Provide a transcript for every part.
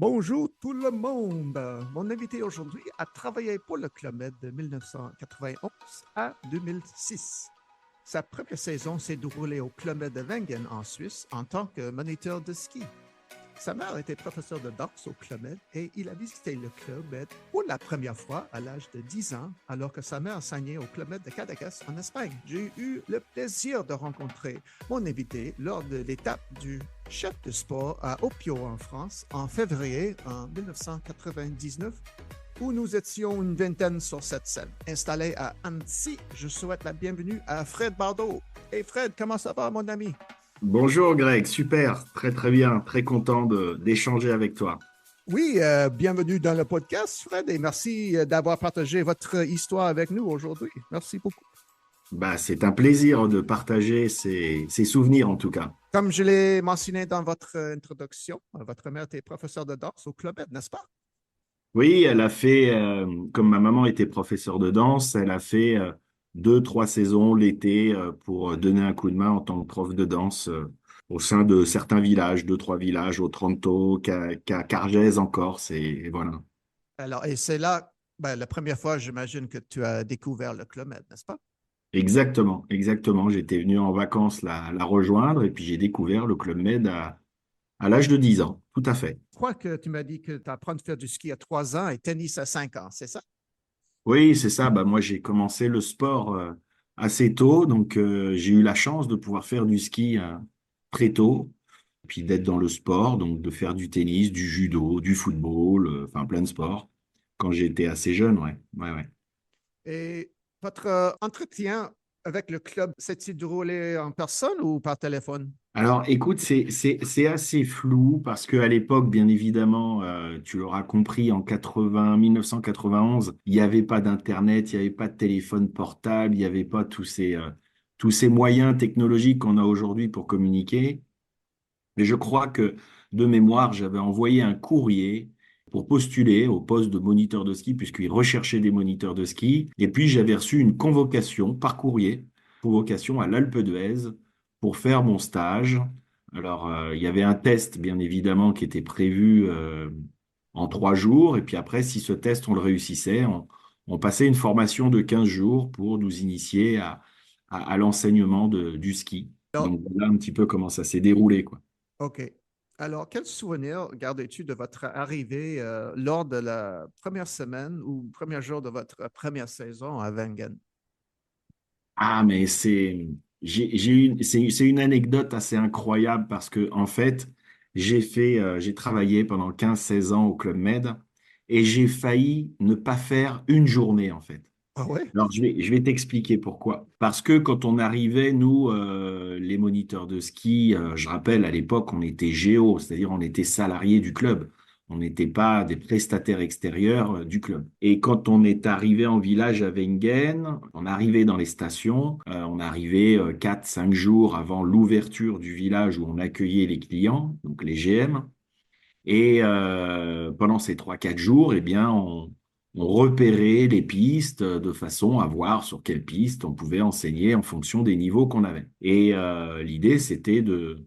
Bonjour tout le monde. Mon invité aujourd'hui a travaillé pour le Club Med de 1991 à 2006. Sa première saison s'est déroulée au Club Med de Wengen en Suisse en tant que moniteur de ski. Sa mère était professeure de danse au Club Med et il a visité le Club Med pour la première fois à l'âge de 10 ans, alors que sa mère enseignait au Club Med de Cadaqués en Espagne. J'ai eu le plaisir de rencontrer mon invité lors de l'étape du chef de sport à Opio en France en février en 1999 où nous étions une vingtaine sur cette scène. Installé à Annecy, je souhaite la bienvenue à Fred Bardot. Hey Fred, comment ça va mon ami? Bonjour Greg, super, très très bien, très content d'échanger avec toi. Oui, bienvenue dans le podcast, Fred, et merci d'avoir partagé votre histoire avec nous aujourd'hui. Merci beaucoup. C'est un plaisir de partager ces souvenirs en tout cas. Comme je l'ai mentionné dans votre introduction, votre mère était professeure de danse au Club Med, n'est-ce pas? Oui, elle a fait, comme ma maman était professeure de danse, elle a fait deux, trois saisons l'été pour donner un coup de main en tant que prof de danse au sein de certains villages, deux, trois villages, au Trento, qu'à Cargèse en Corse, et voilà. Alors, et c'est là, la première fois, j'imagine que tu as découvert le Club Med, n'est-ce pas? Exactement, exactement. J'étais venu en vacances la rejoindre et puis j'ai découvert le Club Med à l'âge de 10 ans, tout à fait. Je crois que tu m'as dit que tu apprends à faire du ski à 3 ans et tennis à 5 ans, c'est ça? Oui, c'est ça. Moi, j'ai commencé le sport assez tôt, donc j'ai eu la chance de pouvoir faire du ski très tôt, puis d'être dans le sport, donc de faire du tennis, du judo, du football, enfin plein de sports quand j'étais assez jeune, ouais. Ouais, ouais. Et votre entretien avec le club s'est-il déroulé en personne ou par téléphone? Alors, écoute, c'est assez flou parce qu'à l'époque, bien évidemment, tu l'auras compris, en 1991, il n'y avait pas d'Internet, il n'y avait pas de téléphone portable, il n'y avait pas tous ces moyens technologiques qu'on a aujourd'hui pour communiquer. Mais je crois que, de mémoire, j'avais envoyé un courrier pour postuler au poste de moniteur de ski, puisqu'ils recherchaient des moniteurs de ski. Et puis, j'avais reçu une convocation par courrier, convocation à l'Alpe d'Huez pour faire mon stage. Alors, il y avait un test, bien évidemment, qui était prévu en 3 jours. Et puis après, si ce test, on le réussissait, on passait une formation de 15 jours pour nous initier à l'enseignement du ski. Alors, Donc, voilà un petit peu comment ça s'est déroulé, quoi. OK. Alors, quel souvenir gardez-tu de votre arrivée lors de la première semaine ou premier jour de votre première saison à Wengen? Ah, mais c'est une anecdote assez incroyable parce que, en fait, j'ai travaillé pendant 15 16 ans au Club Med et j'ai failli ne pas faire une journée, en fait. Ah ouais? Alors, je vais t'expliquer pourquoi. Parce que quand on arrivait, nous, les moniteurs de ski, je rappelle, à l'époque, on était géo, c'est-à-dire on était salariés du club. On n'était pas des prestataires extérieurs du club. Et quand on est arrivé en village à Wengen, on arrivait dans les stations, on arrivait 4 5 jours avant l'ouverture du village où on accueillait les clients, donc les GM. Et pendant ces 3 4 jours, eh bien, on repérait les pistes de façon à voir sur quelle piste on pouvait enseigner en fonction des niveaux qu'on avait. Et l'idée, c'était de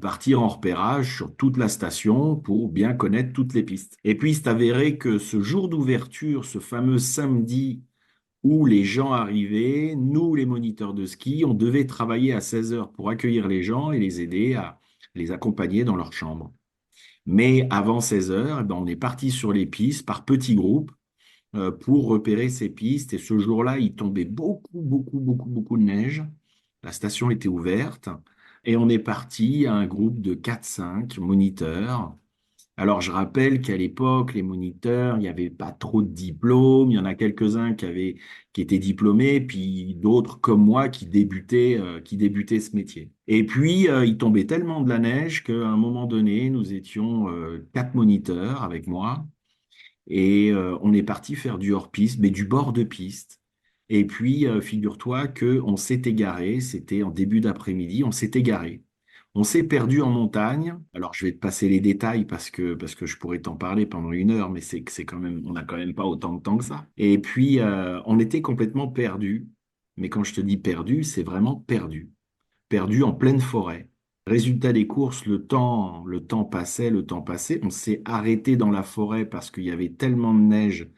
partir en repérage sur toute la station pour bien connaître toutes les pistes. Et puis, c'est avéré que ce jour d'ouverture, ce fameux samedi où les gens arrivaient, nous, les moniteurs de ski, on devait travailler à 16 heures pour accueillir les gens et les aider à les accompagner dans leur chambre. Mais avant 16 heures, eh ben, on est parti sur les pistes par petits groupes pour repérer ces pistes. Et ce jour-là, il tombait beaucoup, beaucoup, beaucoup, beaucoup de neige. La station était ouverte et on est parti à un groupe de 4 5 moniteurs. Alors, je rappelle qu'à l'époque, les moniteurs, il n'y avait pas trop de diplômes. Il y en a quelques-uns qui étaient diplômés, puis d'autres comme moi qui débutaient ce métier. Et puis, il tombait tellement de la neige qu'à un moment donné, nous étions 4 moniteurs avec moi et on est parti faire du hors-piste, mais du bord de piste. Et puis, figure-toi qu'on s'est égaré, c'était en début d'après-midi, on s'est égaré. On s'est perdu en montagne. Alors, je vais te passer les détails parce que je pourrais t'en parler pendant 1 heure, mais c'est quand même, on n'a quand même pas autant de temps que ça. Et puis, on était complètement perdu. Mais quand je te dis perdu, c'est vraiment perdu. Perdu en pleine forêt. Résultat des courses, le temps passait. On s'est arrêté dans la forêt parce qu'il y avait tellement de neige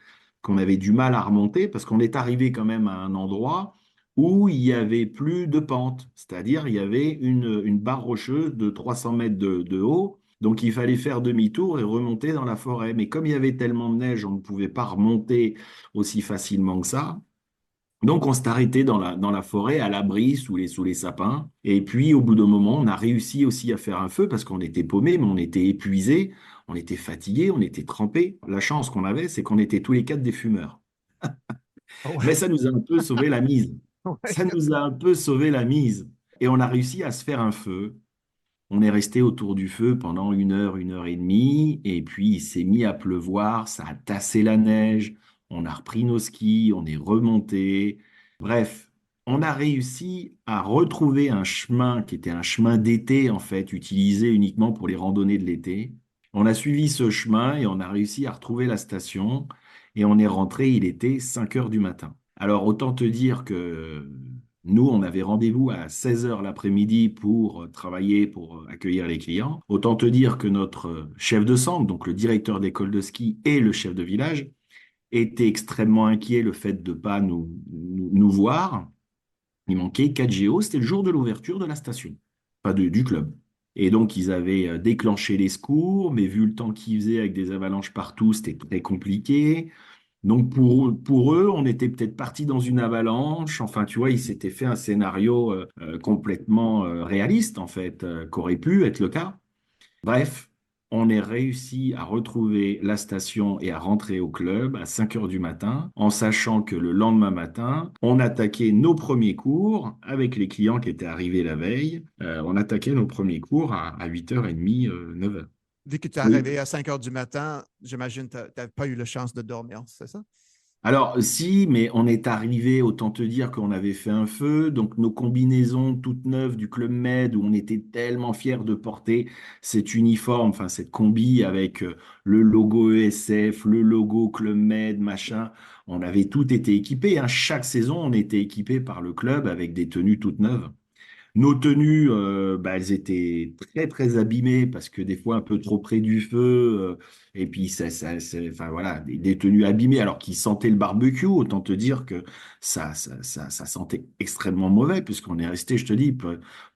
qu'on avait du mal à remonter, parce qu'on est arrivé quand même à un endroit où il y avait plus de pente, c'est-à-dire il y avait une barre rocheuse de 300 mètres de haut, donc il fallait faire demi-tour et remonter dans la forêt. Mais comme il y avait tellement de neige, on ne pouvait pas remonter aussi facilement que ça. Donc, on s'est arrêté dans la forêt, à l'abri, sous les sapins. Et puis, au bout d'un moment, on a réussi aussi à faire un feu parce qu'on était paumés, mais on était épuisés, on était fatigués, on était trempés. La chance qu'on avait, c'est qu'on était tous les quatre des fumeurs. Mais Ouais, ça nous a un peu sauvé la mise. ouais. Ça nous a un peu sauvé la mise. Et on a réussi à se faire un feu. On est resté autour du feu pendant une heure et demie, et puis il s'est mis à pleuvoir, ça a tassé la neige, on a repris nos skis, on est remonté. Bref, on a réussi à retrouver un chemin qui était un chemin d'été, en fait, utilisé uniquement pour les randonnées de l'été. On a suivi ce chemin et on a réussi à retrouver la station, et on est rentré, il était 5 heures du matin. Alors, autant te dire que nous, on avait rendez-vous à 16 heures l'après-midi pour travailler, pour accueillir les clients. Autant te dire que notre chef de centre, donc le directeur d'école de ski et le chef de village, étaient extrêmement inquiets le fait de ne pas nous voir. Il manquait 4 géos, c'était le jour de l'ouverture de la station, pas du club. Et donc, ils avaient déclenché les secours, mais vu le temps qu'il faisait avec des avalanches partout, c'était très compliqué. Donc pour eux, on était peut-être parti dans une avalanche. Enfin, tu vois, ils s'étaient fait un scénario complètement réaliste, en fait, qu'aurait pu être le cas. Bref, on est réussi à retrouver la station et à rentrer au club à 5 heures du matin, en sachant que le lendemain matin, on attaquait nos premiers cours avec les clients qui étaient arrivés la veille. On attaquait nos premiers cours à 8h30, 9 heures. Vu que tu es Oui. arrivé à 5 heures du matin, j'imagine que tu n'as pas eu la chance de dormir, c'est ça? Alors, si, mais on est arrivé, autant te dire qu'on avait fait un feu, donc nos combinaisons toutes neuves du Club Med, où on était tellement fiers de porter cet uniforme, enfin cette combi avec le logo ESF, le logo Club Med, machin, on avait tout été équipé, hein. Chaque saison, on était équipé par le club avec des tenues toutes neuves. Nos tenues, bah, elles étaient très très abîmées parce que des fois un peu trop près du feu, et puis enfin voilà, des tenues abîmées alors qu'ils sentaient le barbecue. Autant te dire que ça sentait extrêmement mauvais puisqu'on est resté, je te dis,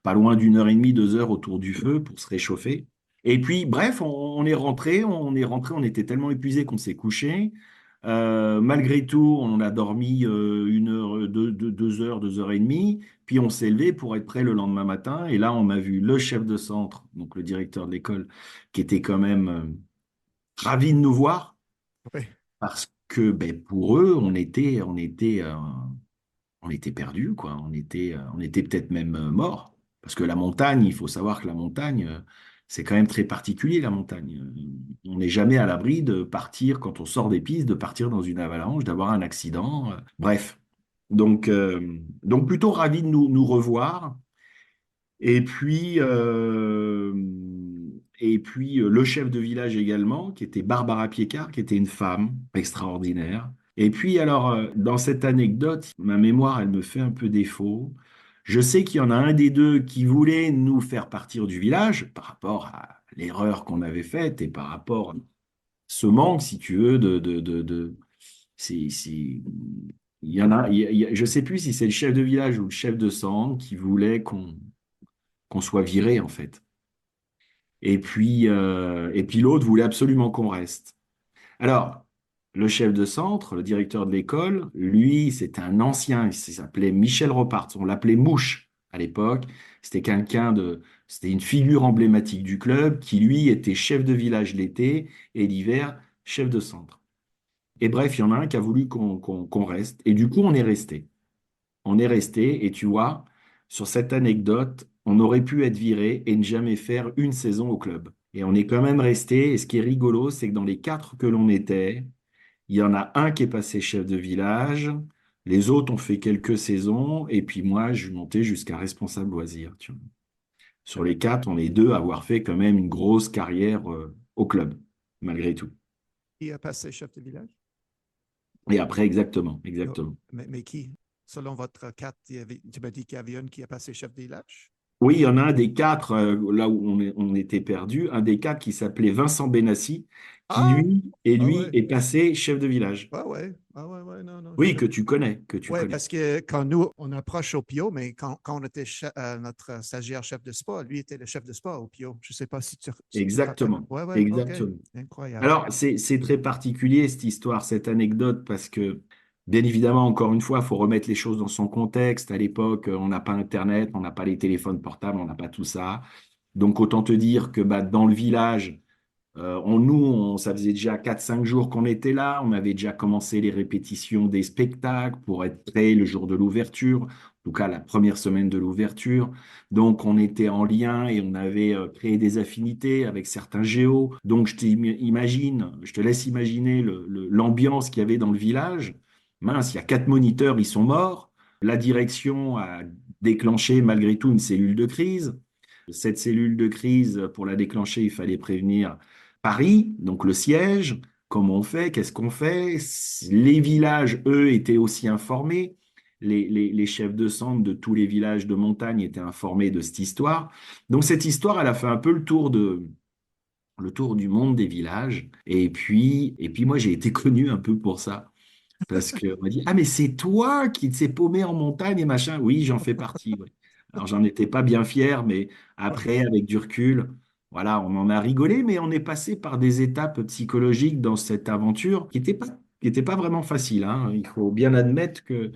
pas loin d'une heure et demie, 2 heures autour du feu pour se réchauffer. Et puis bref, on est rentré, on était tellement épuisés qu'on s'est couché. Malgré tout, on a dormi 1 heure, 2 heures, 2 heures et demie. Puis on s'est levé pour être prêt le lendemain matin. Et là, on a vu le chef de centre, donc le directeur de l'école, qui était quand même ravi de nous voir Oui. parce que ben, pour eux, on était perdus, quoi. On était peut-être même morts. Parce que la montagne, il faut savoir que la montagne, c'est quand même très particulier, la montagne. On n'est jamais à l'abri de partir, quand on sort des pistes, de partir dans une avalanche, d'avoir un accident. Bref. Donc plutôt ravi de nous revoir. Et puis, le chef de village également, qui était Barbara Piécard, qui était une femme extraordinaire. Et puis alors, dans cette anecdote, ma mémoire, elle me fait un peu défaut. Je sais qu'il y en a un des deux qui voulait nous faire partir du village par rapport à l'erreur qu'on avait faite et par rapport à ce manque, si tu veux, c'est- il y en a, je sais plus si c'est le chef de village ou le chef de centre qui voulait qu'on soit viré en fait. Et puis l'autre voulait absolument qu'on reste. Alors, le chef de centre, le directeur de l'école, lui, c'était un ancien, il s'appelait Michel Ropart, on l'appelait Mouche à l'époque. C'était une figure emblématique du club qui, lui, était chef de village l'été et l'hiver, chef de centre. Et bref, il y en a un qui a voulu qu'on reste. Et du coup, on est resté. On est resté, et tu vois, sur cette anecdote, on aurait pu être viré et ne jamais faire une saison au club. Et on est quand même resté. Et ce qui est rigolo, c'est que dans les quatre que l'on était, il y en a un qui est passé chef de village, les autres ont fait quelques saisons, et puis moi, je suis monté jusqu'à responsable loisir. Tu vois. Sur les quatre, on est deux à avoir fait quand même une grosse carrière au club, malgré tout. Qui a passé chef de village? Et après, exactement, Oh, exactement. mais qui? Selon votre carte, tu m'as dit qu'il y avait une qui a passé chef de village? Oui, il y en a un des quatre, là où on était perdu, un des quatre qui s'appelait Vincent Benassi, qui Ah, ah lui ouais, est passé chef de village. ah ouais, ouais, non, non, je Oui, sais. que tu Ouais, connais. parce que quand nous, on approche au Pio, mais quand on était notre stagiaire chef de spa, lui était le chef de spa au Pio. Je ne sais pas si tu te rappelles. Exactement, Ouais, ouais, OK. exactement. Incroyable. Alors, c'est très particulier cette histoire, cette anecdote, parce que, bien évidemment, encore une fois, il faut remettre les choses dans son contexte. À l'époque, on n'a pas Internet, on n'a pas les téléphones portables, on n'a pas tout ça. Donc, autant te dire que bah, dans le village, ça faisait déjà 4 5 jours qu'on était là. On avait déjà commencé les répétitions des spectacles pour être prêt le jour de l'ouverture, en tout cas la première semaine de l'ouverture. Donc, on était en lien et on avait créé des affinités avec certains géos. Donc, je te laisse imaginer l'ambiance qu'il y avait dans le village. Mince, il y a 4 moniteurs, ils sont morts. La direction a déclenché malgré tout une cellule de crise. Cette cellule de crise, pour la déclencher, il fallait prévenir Paris, donc le siège. Comment on fait? Qu'est-ce qu'on fait? Les villages, eux, étaient aussi informés. Les chefs de centre de tous les villages de montagne étaient informés de cette histoire. Donc cette histoire, elle a fait un peu le tour du monde des villages. Et puis moi, j'ai été connu un peu pour ça. Parce qu'on m'a dit, ah, mais c'est toi qui t'es paumé en montagne et machin. Oui, j'en fais partie. Ouais. Alors, j'en étais pas bien fier, mais Ouais. après, avec du recul, voilà, on en a rigolé, mais on est passé par des étapes psychologiques dans cette aventure qui était pas vraiment facile, hein. Il faut bien admettre que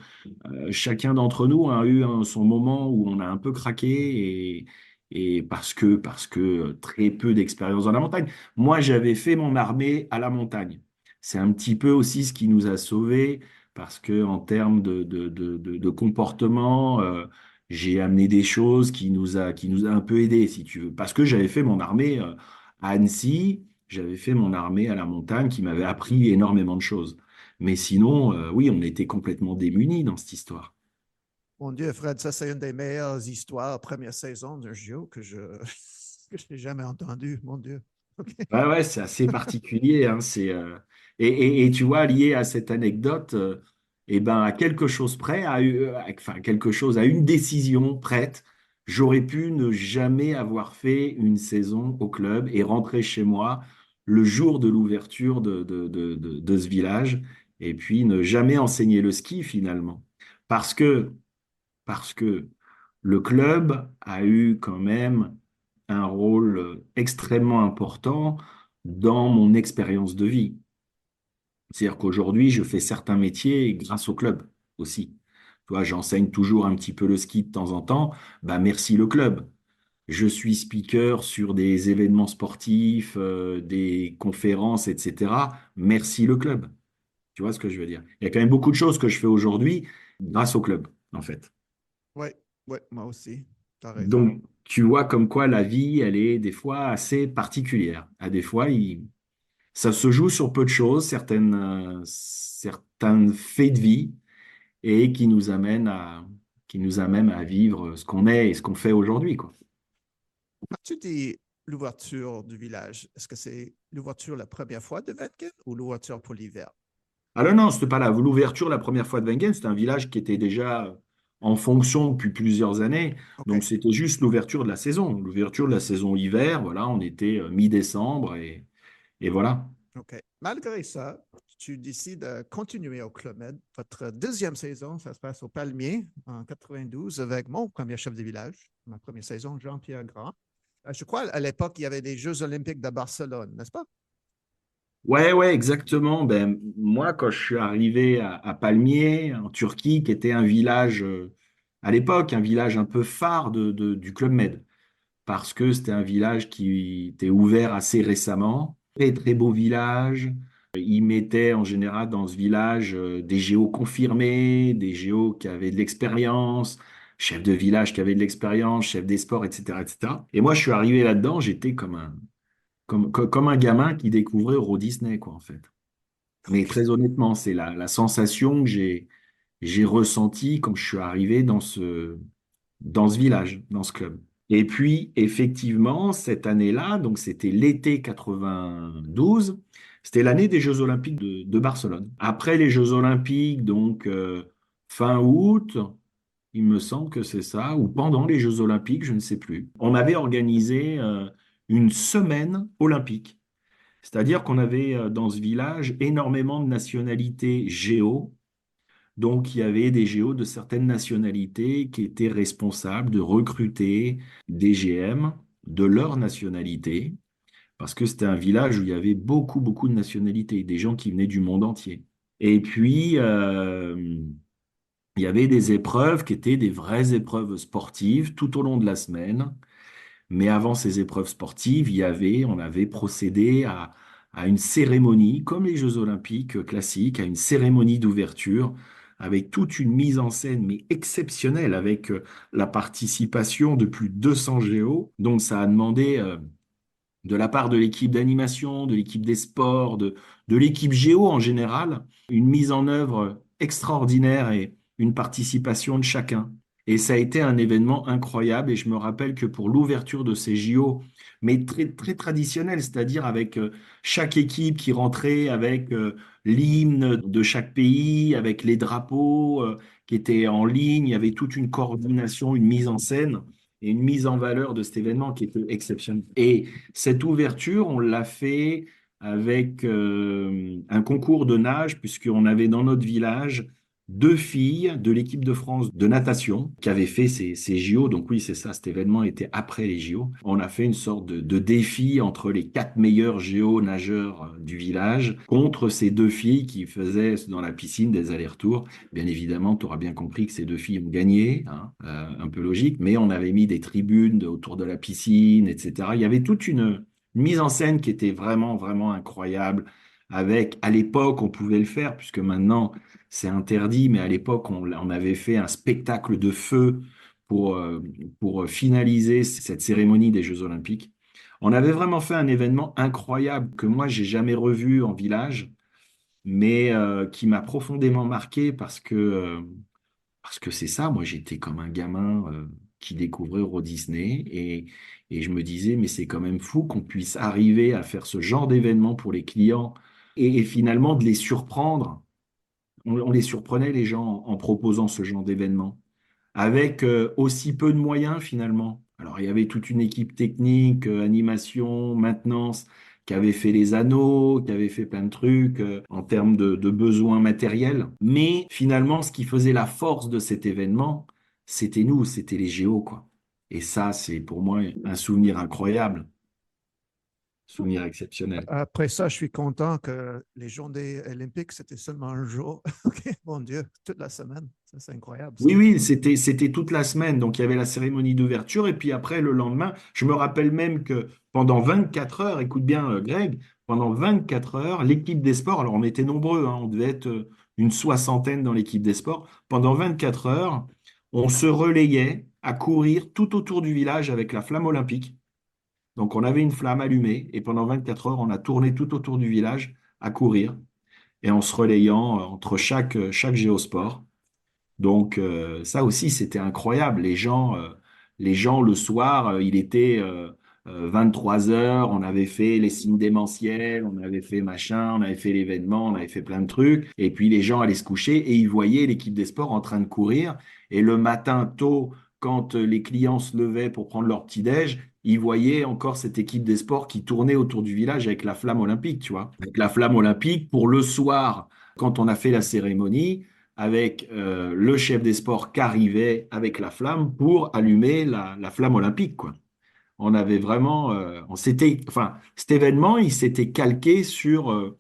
chacun d'entre nous a eu son moment où on a un peu craqué et parce que très peu d'expérience dans la montagne. Moi, j'avais fait mon armée à la montagne. C'est un petit peu aussi ce qui nous a sauvés parce que en termes de comportement, j'ai amené des choses qui nous a un peu aidés, si tu veux. Parce que j'avais fait mon armée à Annecy, j'avais fait mon armée à la montagne qui m'avait appris énormément de choses. Mais sinon, oui, on était complètement démunis dans cette histoire. Mon Dieu, Fred, ça, c'est une des meilleures histoires, première saison d'un jeu que je n'ai jamais entendu. Mon Dieu. OK. Ouais, ouais, c'est assez particulier, hein, et tu vois, lié à cette anecdote, eh ben, à quelque chose près, enfin, quelque chose, à une décision prête, j'aurais pu ne jamais avoir fait une saison au club et rentrer chez moi le jour de l'ouverture de ce village et puis ne jamais enseigner le ski finalement. Parce que parce que le club a eu quand même un rôle extrêmement important dans mon expérience de vie. C'est-à-dire qu'aujourd'hui, je fais certains métiers grâce au club aussi. Tu vois, j'enseigne toujours un petit peu le ski de temps en temps. Bah, merci le club. Je suis speaker sur des événements sportifs, des conférences, etc. Merci le club. Tu vois ce que je veux dire? Il y a quand même beaucoup de choses que je fais aujourd'hui grâce au club, en fait. Oui, oui, moi aussi. Tu as raison. Donc, tu vois comme quoi la vie, elle est des fois assez particulière. À des fois, ça se joue sur peu de choses, certains faits de vie, et qui nous amènent à vivre ce qu'on est et ce qu'on fait aujourd'hui, quoi. Quand tu dis l'ouverture du village, est-ce que c'est l'ouverture la première fois de Vatican ou l'ouverture pour l'hiver? Alors non, c'était pas là. L'ouverture, la première fois de Wengen, c'était un village qui était déjà en fonction depuis plusieurs années. Donc, OK, c'était juste l'ouverture de la saison. L'ouverture de la saison hiver, voilà, on était mi-décembre et voilà. OK. Malgré ça, tu décides de continuer au Club Med. Votre deuxième saison, ça se passe au Palmier en 92 avec mon premier chef de village, ma première saison, Jean-Pierre Grand. Je crois à l'époque, il y avait les Jeux olympiques de Barcelone, n'est-ce pas? Ouais, ouais, exactement. Ben, moi, quand je suis arrivé à Palmiers, en Turquie, qui était un village, à l'époque, un village un peu phare du Club Med, parce que c'était un village qui était ouvert assez récemment. Très, très beau village. Ils mettaient en général dans ce village des géos confirmés, des géos qui avaient de l'expérience, chefs de village qui avaient de l'expérience, chefs des sports, etc., etc. Et moi, je suis arrivé là-dedans, j'étais comme un gamin qui découvrait Euro Disney, quoi, en fait. Mais OK. très honnêtement, c'est la sensation que j'ai ressentie quand je suis arrivé dans ce village, dans ce club. Et puis, effectivement, cette année-là, donc c'était l'été 92, c'était l'année des Jeux Olympiques de Barcelone. Après les Jeux Olympiques, donc fin août, Il me semble que c'est ça, ou pendant les Jeux Olympiques, je ne sais plus. On avait organisé une semaine olympique. C'est-à-dire qu'on avait dans ce village énormément de nationalités géo. Donc, il y avait des géos de certaines nationalités qui étaient responsables de recruter des GM de leur nationalité, parce que c'était un village où il y avait beaucoup, beaucoup de nationalités, des gens qui venaient du monde entier. Et puis, il y avait des épreuves qui étaient des vraies épreuves sportives tout au long de la semaine. Mais avant ces épreuves sportives, on avait procédé à une cérémonie, comme les Jeux Olympiques classiques, à une cérémonie d'ouverture, avec toute une mise en scène, mais exceptionnelle, avec la participation de plus de 200 géos. Donc ça a demandé de la part de l'équipe d'animation, de l'équipe des sports, de l'équipe géo en général, une mise en œuvre extraordinaire et une participation de chacun. Et ça a été un événement incroyable. Et je me rappelle que pour l'ouverture de ces JO, mais très, très traditionnel, c'est-à-dire avec chaque équipe qui rentrait avec l'hymne de chaque pays, avec les drapeaux qui étaient en ligne, il y avait toute une coordination, une mise en scène et une mise en valeur de cet événement qui était exceptionnel. Et cette ouverture, on l'a fait avec un concours de nage, puisqu'on avait dans notre village deux filles de l'équipe de France de natation qui avaient fait ces JO. Donc oui, c'est ça, cet événement était après les JO. On a fait une sorte de défi entre les quatre meilleurs géo-nageurs du village contre ces deux filles qui faisaient dans la piscine des allers-retours. Bien évidemment, tu auras bien compris que ces deux filles ont gagné, hein, un peu logique, mais on avait mis des tribunes autour de la piscine, etc. Il y avait toute une mise en scène qui était vraiment, vraiment incroyable. Avec, à l'époque, on pouvait le faire, puisque maintenant, c'est interdit, mais à l'époque, on avait fait un spectacle de feu pour, euh, pour finaliser cette cérémonie des Jeux Olympiques. On avait vraiment fait un événement incroyable que moi, j'ai jamais revu en village, mais qui m'a profondément marqué parce que c'est ça. Moi, j'étais comme un gamin qui découvrait Euro Disney et je me disais, mais c'est quand même fou qu'on puisse arriver à faire ce genre d'événement pour les clients et finalement de les surprendre. On les surprenait, les gens, en proposant ce genre d'événement, avec aussi peu de moyens finalement. Alors, il y avait toute une équipe technique, animation, maintenance, qui avait fait les anneaux, qui avait fait plein de trucs en termes de besoins matériels. Mais finalement, ce qui faisait la force de cet événement, c'était nous, c'était les géos, quoi. Et ça, c'est pour moi un souvenir incroyable, souvenir exceptionnel. Après ça, je suis content que les Journées olympiques, c'était seulement un jour. OK, mon Dieu, toute la semaine. Ça, c'est incroyable, Oui, ça. oui, c'était toute la semaine. Donc, il y avait la cérémonie d'ouverture. Et puis après, le lendemain, je me rappelle même que pendant 24 heures, écoute bien, Greg, pendant 24 heures, l'équipe des sports, alors on était nombreux, hein, on devait être une soixantaine dans l'équipe des sports. Pendant 24 heures, on se relayait à courir tout autour du village avec la flamme olympique. Donc, on avait une flamme allumée. Et pendant 24 heures, on a tourné tout autour du village à courir et en se relayant entre chaque géosport. Donc ça aussi, c'était incroyable. Les gens le soir, il était 23 heures, on avait fait les signes démentiels, on avait fait machin, on avait fait l'événement, on avait fait plein de trucs. Et puis les gens allaient se coucher et ils voyaient l'équipe des sports en train de courir. Et le matin tôt, quand les clients se levaient pour prendre leur petit-déj, ils voyaient encore cette équipe des sports qui tournait autour du village avec la flamme olympique, tu vois. Avec la flamme olympique pour le soir, quand on a fait la cérémonie avec le chef des sports qui arrivait avec la flamme pour allumer la flamme olympique, quoi. On avait vraiment, enfin, cet événement, il s'était calqué sur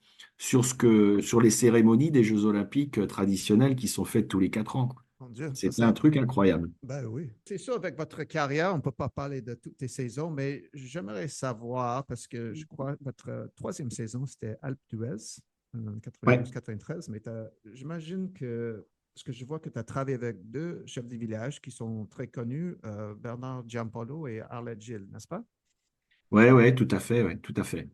les cérémonies des Jeux Olympiques traditionnelles qui sont faites tous les 4 ans, quoi. Mon Dieu, ça, C'était un c'est. truc incroyable. Ben oui. C'est sûr, avec votre carrière, on ne peut pas parler de toutes les saisons, mais j'aimerais savoir, parce que je crois que votre troisième saison, c'était Alpe d'Huez, Ouais, 92-93, mais j'imagine que, parce que je vois que tu as travaillé avec deux chefs de village qui sont très connus, Bernard Giampolo et Arlette Gilles, n'est-ce pas? ouais, ouais, tout à fait, ouais, tout à fait.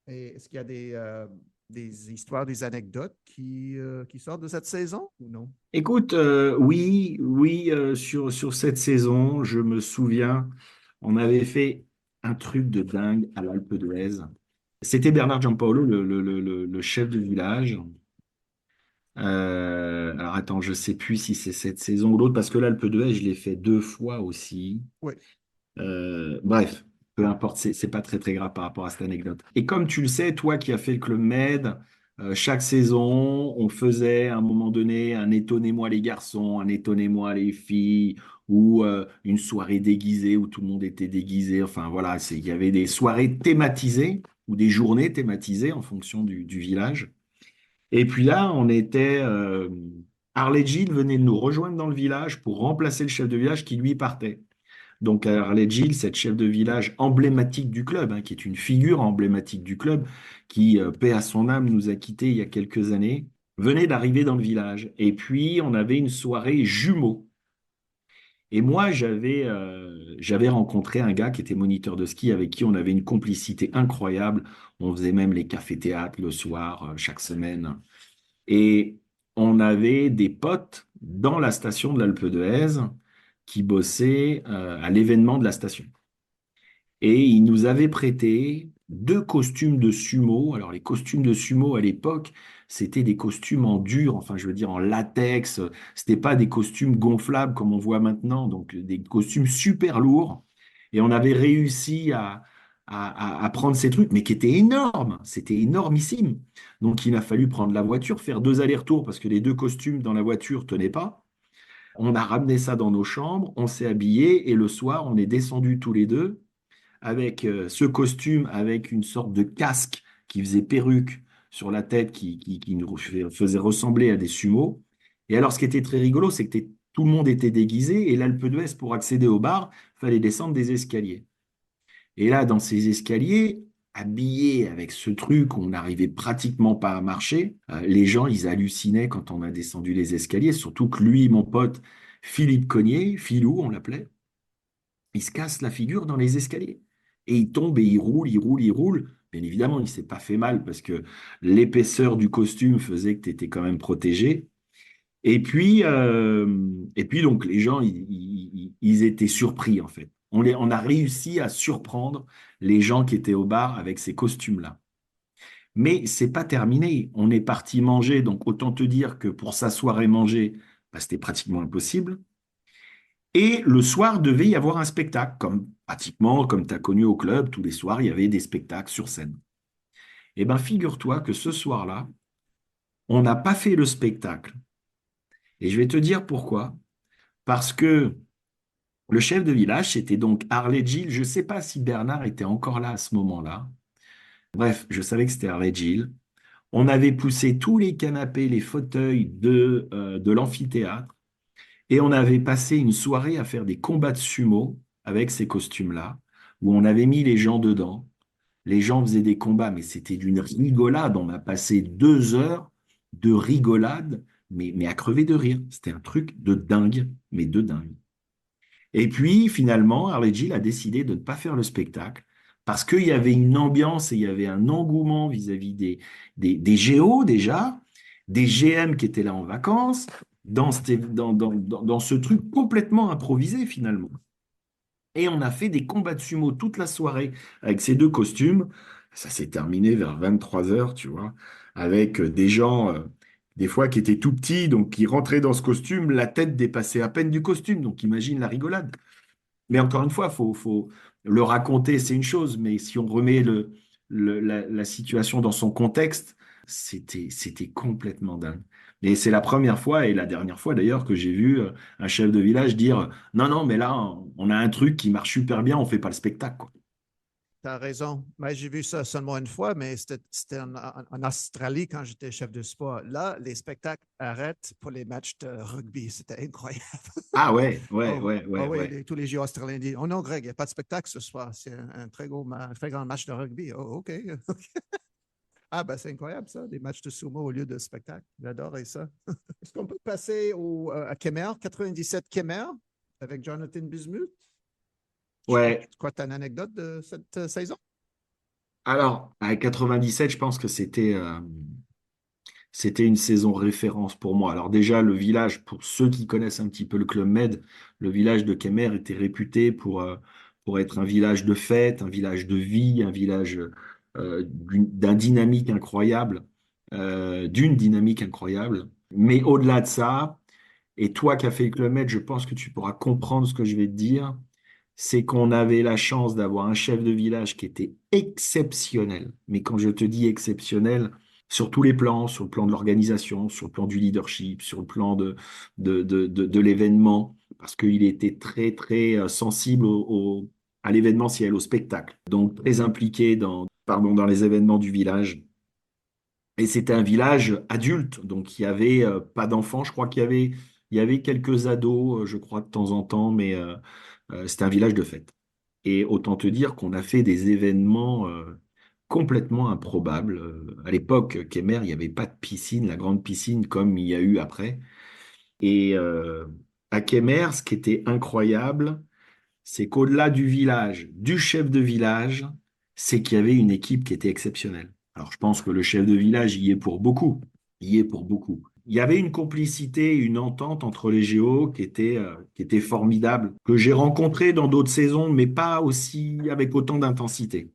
Et est-ce qu'il y a des histoires, des anecdotes qui sortent de cette saison ou non? Écoute, oui, oui, sur cette saison, je me souviens, on avait fait un truc de dingue à l'Alpe d'Huez. C'était Bernard Giampaolo, le chef de village. Alors attends, je sais plus si c'est cette saison ou l'autre, parce que l'Alpe d'Huez, je l'ai fait 2 fois aussi. Oui. Bref, peu importe, c'est pas très très grave par rapport à cette anecdote. Et comme tu le sais, toi qui as fait le Club Med, chaque saison, on faisait à un moment donné un étonnez-moi les garçons, un étonnez-moi les filles, ou une soirée déguisée où tout le monde était déguisé. Enfin voilà, il y avait des soirées thématisées ou des journées thématisées en fonction du village. Et puis là, on était. Harley Gilles venait de nous rejoindre dans le village pour remplacer le chef de village qui lui partait. Donc Harley Gilles, cette chef de village emblématique du club, hein, qui est une figure emblématique du club, qui, paix à son âme, nous a quittés il y a quelques années, venait d'arriver dans le village. Et puis, on avait une soirée jumeaux. Et moi, j'avais rencontré un gars qui était moniteur de ski avec qui on avait une complicité incroyable. On faisait même les cafés-théâtres le soir, chaque semaine. Et on avait des potes dans la station de l'Alpe d'Huez qui bossaient à l'événement de la station. Et ils nous avaient prêté 2 costumes de sumo. Alors les costumes de sumo à l'époque, c'était des costumes en dur, enfin je veux dire en latex. C'était pas des costumes gonflables comme on voit maintenant, donc des costumes super lourds. Et on avait réussi à prendre ces trucs, mais qui étaient énormes. C'était énormissime. Donc il a fallu prendre la voiture, faire 2 allers-retours parce que les 2 costumes dans la voiture tenaient pas. On a ramené ça dans nos chambres, on s'est habillés et le soir, on est descendus tous les deux avec ce costume, avec une sorte de casque qui faisait perruque sur la tête, qui nous faisait ressembler à des sumos. Et alors, ce qui était très rigolo, c'est que tout le monde était déguisé et l'Alpe d'Huez, pour accéder au bar, fallait descendre des escaliers. Et là, dans ces escaliers, habillés avec ce truc, on n'arrivait pratiquement pas à marcher. Les gens, ils hallucinaient quand on a descendu les escaliers, surtout que lui, mon pote Philippe Cognier, Philou, on l'appelait, il se casse la figure dans les escaliers. Et il tombe et il roule, il roule, il roule. Bien évidemment, il s'est pas fait mal parce que l'épaisseur du costume faisait que tu étais quand même protégé. Et puis donc, les gens, ils étaient surpris, en fait. On a réussi à surprendre les gens qui étaient au bar avec ces costumes-là. Mais c'est pas terminé. On est parti manger, donc autant te dire que pour s'asseoir et manger, bah, c'était pratiquement impossible. Et le soir, devait y avoir un spectacle, comme pratiquement, comme tu as connu au club, tous les soirs, il y avait des spectacles sur scène. Eh bien, figure-toi que ce soir-là, on n'a pas fait le spectacle. Et je vais te dire pourquoi. Parce que le chef de village, c'était donc Harley Gilles. Je ne sais pas si Bernard était encore là à ce moment-là. Bref, je savais que c'était Harley Gilles. On avait poussé tous les canapés, les fauteuils de l'amphithéâtre. Et on avait passé une soirée à faire des combats de sumo avec ces costumes-là, où on avait mis les gens dedans. Les gens faisaient des combats, mais c'était d'une rigolade. On a passé 2 heures de rigolade, mais à crever de rire. C'était un truc de dingue, mais de dingue. Et puis, finalement, Harley Gilles a décidé de ne pas faire le spectacle parce qu'il y avait une ambiance et il y avait un engouement vis-à-vis des géos déjà, des GM qui étaient là en vacances, dans ce truc complètement improvisé finalement. Et on a fait des combats de sumo toute la soirée avec ces 2 costumes. Ça s'est terminé vers 23 heures, tu vois, avec des gens, des fois, qui étaient tout petits, donc qui rentraient dans ce costume, la tête dépassait à peine du costume. Donc imagine la rigolade. Mais encore une fois, faut le raconter, c'est une chose, mais si on remet la situation dans son contexte, c'était complètement dingue. Et c'est la première fois et la dernière fois d'ailleurs que j'ai vu un chef de village dire non, non, mais là, on a un truc qui marche super bien, on fait pas le spectacle, quoi. Tu as raison. Mais j'ai vu ça seulement une fois, mais c'était en Australie quand j'étais chef de sport. Là, les spectacles arrêtent pour les matchs de rugby. C'était incroyable. Ah ouais, ouais, Oh, ouais, oh ouais, oui, ouais. tous les Jeux australiens disent oh non, Greg, il n'y a pas de spectacle ce soir. C'est un très grand match de rugby. Oh, OK. Ah, ben c'est incroyable ça, des matchs de sumo au lieu de spectacle. J'adore ça. Est-ce qu'on peut passer à Kemer, 97 Kemer, avec Jonathan Bismuth? Ouais. Tu crois que tu as une anecdote de cette saison? Alors, à 97, je pense que c'était une saison référence pour moi. Alors déjà, le village, pour ceux qui connaissent un petit peu le Club Med, le village de Kemer était réputé pour être un village de fête, un village de vie, un village d'une dynamique incroyable. Mais au-delà de ça, et toi qui as fait le Club Med, je pense que tu pourras comprendre ce que je vais te dire, c'est qu'on avait la chance d'avoir un chef de village qui était exceptionnel. Mais quand je te dis exceptionnel, sur tous les plans, sur le plan de l'organisation, sur le plan du leadership, sur le plan de l'événement, parce qu'il était très, très sensible à l'événementiel, au spectacle. Donc, très impliqué dans les événements du village. Et c'était un village adulte, donc il n'y avait pas d'enfants. Je crois il y avait quelques ados, je crois, de temps en temps, mais c'était un village de fête. Et autant te dire qu'on a fait des événements complètement improbables. À l'époque, Kemer, il n'y avait pas de piscine, la grande piscine comme il y a eu après. Et à Kemer, ce qui était incroyable, c'est qu'au-delà du village, du chef de village, c'est qu'il y avait une équipe qui était exceptionnelle. Alors, je pense que le chef de village y est pour beaucoup. Y est pour beaucoup. Il y avait une complicité, une entente entre les Géos qui était formidable, que j'ai rencontré dans d'autres saisons, mais pas aussi avec autant d'intensité.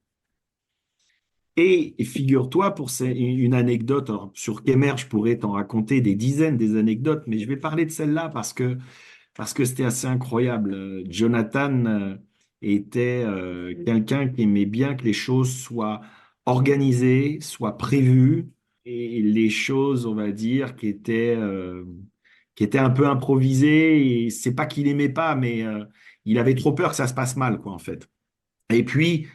Et figure-toi, une anecdote, alors, sur Kemer, je pourrais t'en raconter des dizaines des anecdotes, mais je vais parler de celle-là parce que c'était assez incroyable. Jonathan était quelqu'un qui aimait bien que les choses soient organisées, soient prévues, et les choses, on va dire, qui étaient un peu improvisées. Et c'est pas qu'il aimait pas, mais il avait trop peur que ça se passe mal, quoi, en fait. Et puis,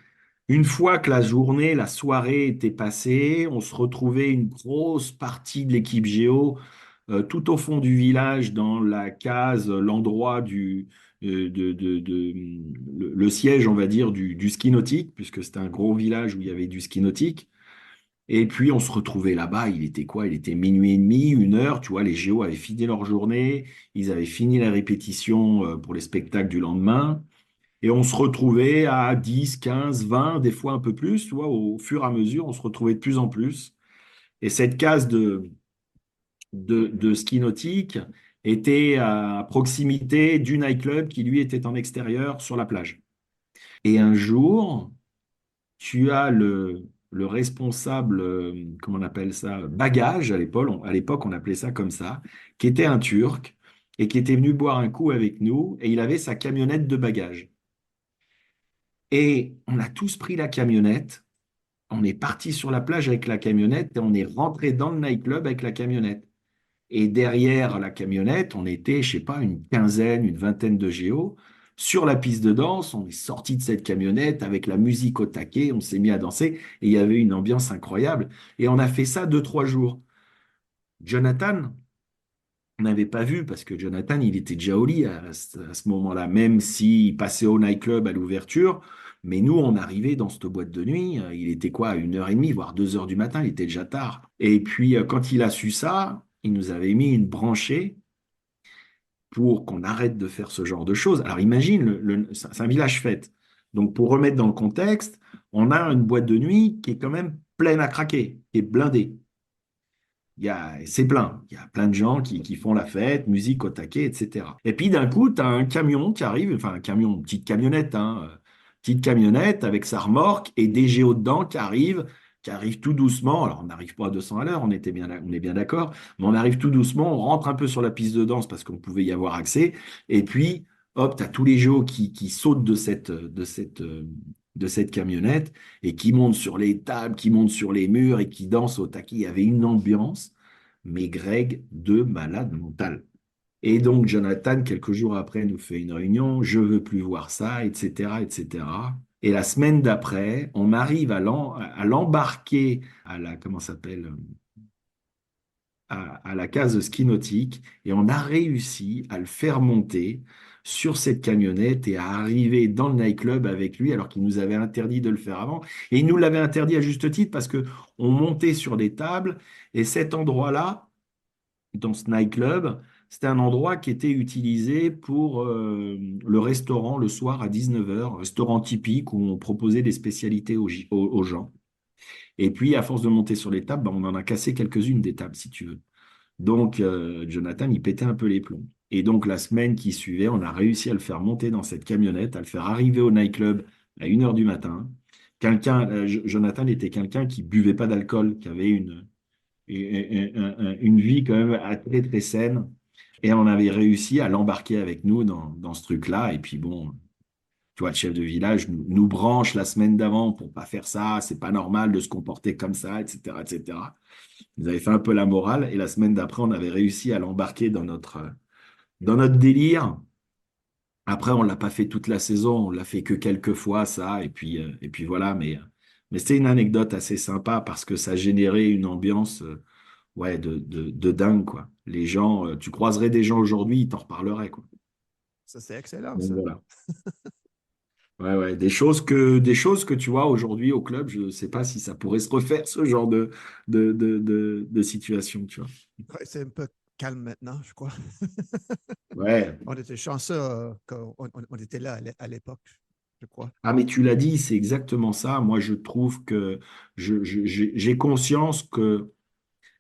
une fois que la journée, la soirée était passée, on se retrouvait une grosse partie de l'équipe Géo tout au fond du village, dans la case, l'endroit le siège, on va dire, du ski nautique, puisque c'était un gros village où il y avait du ski nautique. Et puis, on se retrouvait là-bas. Il était quoi? Il était minuit et demi, 1 heure. Tu vois, les Géos avaient fini leur journée. Ils avaient fini la répétition pour les spectacles du lendemain. Et on se retrouvait à 10, 15, 20, des fois un peu plus, tu vois, au fur et à mesure, on se retrouvait de plus en plus. Et cette case de ski nautique était à proximité du nightclub qui, lui, était en extérieur sur la plage. Et un jour, tu as le responsable, comment on appelle ça, bagage, à l'époque, on appelait ça comme ça, qui était un Turc et qui était venu boire un coup avec nous, et il avait sa camionnette de bagages. Et on a tous pris la camionnette, on est parti sur la plage avec la camionnette et on est rentré dans le nightclub avec la camionnette. Et derrière la camionnette, on était, je sais pas, une quinzaine, une vingtaine de géos. Sur la piste de danse, on est sorti de cette camionnette avec la musique au taquet, on s'est mis à danser et il y avait une ambiance incroyable. Et on a fait ça 2, 3 jours. Jonathan, on n'avait pas vu parce que Jonathan, il était déjà au lit à ce moment-là, même s'il passait au nightclub à l'ouverture. Mais nous, on arrivait dans cette boîte de nuit, il était quoi, 1 h30, voire 2 heures du matin, il était déjà tard. Et puis, quand il a su ça, il nous avait mis une branchée pour qu'on arrête de faire ce genre de choses. Alors imagine, c'est un village fête. Donc pour remettre dans le contexte, on a une boîte de nuit qui est quand même pleine à craquer, qui est blindée. C'est plein. Il y a plein de gens qui font la fête, musique au taquet, etc. Et puis d'un coup, tu as un camion qui arrive, enfin un camion, une petite camionnette, hein, petite camionnette avec sa remorque et des géos dedans qui arrivent tout doucement. Alors on n'arrive pas à 200 à l'heure, on est bien d'accord, mais on arrive tout doucement, on rentre un peu sur la piste de danse parce qu'on pouvait y avoir accès. Et puis, hop, tu as tous les géos qui sautent de cette camionnette et qui montent sur les tables, qui montent sur les murs et qui dansent au taquet. Il y avait une ambiance, mais Greg, de malade mental. Et donc, Jonathan, quelques jours après, nous fait une réunion, je veux plus voir ça, etc., etc. Et la semaine d'après, on arrive à l'embarquer comment ça s'appelle, à la case de ski nautique, et on a réussi à le faire monter sur cette camionnette et à arriver dans le nightclub avec lui alors qu'il nous avait interdit de le faire avant. Et il nous l'avait interdit à juste titre parce que on montait sur des tables et cet endroit-là, dans ce nightclub, c'était un endroit qui était utilisé pour le restaurant le soir à 19 h, restaurant typique où on proposait des spécialités aux gens. Et puis, à force de monter sur les tables, on en a cassé quelques-unes des tables, si tu veux. Donc, Jonathan, il pétait un peu les plombs. Et donc, la semaine qui suivait, on a réussi à le faire monter dans cette camionnette, à le faire arriver au nightclub à 1 h du matin. Jonathan était quelqu'un qui buvait pas d'alcool, qui avait une vie quand même très, très saine. Et on avait réussi à l'embarquer avec nous dans ce truc-là. Et puis bon, tu vois, le chef de village nous branche la semaine d'avant pour pas faire ça, c'est pas normal de se comporter comme ça, etc., etc. Ils avaient fait un peu la morale. Et la semaine d'après, on avait réussi à l'embarquer dans notre délire. Après, on l'a pas fait toute la saison, on l'a fait que quelques fois, ça, et puis voilà. Mais c'était une anecdote assez sympa parce que ça générait une ambiance, ouais, de dingue, quoi. Les gens, tu croiserais des gens aujourd'hui, ils t'en reparleraient, quoi. Ça, c'est excellent, Donc ça. voilà. Ouais, ouais, des choses que tu vois aujourd'hui au club, je ne sais pas si ça pourrait se refaire, ce genre de situation, tu vois. Ouais, c'est un peu calme maintenant, je crois. Ouais. On était chanceux quand on était là à l'époque, je crois. Ah, mais tu l'as dit, c'est exactement ça. Moi, je trouve que j'ai conscience que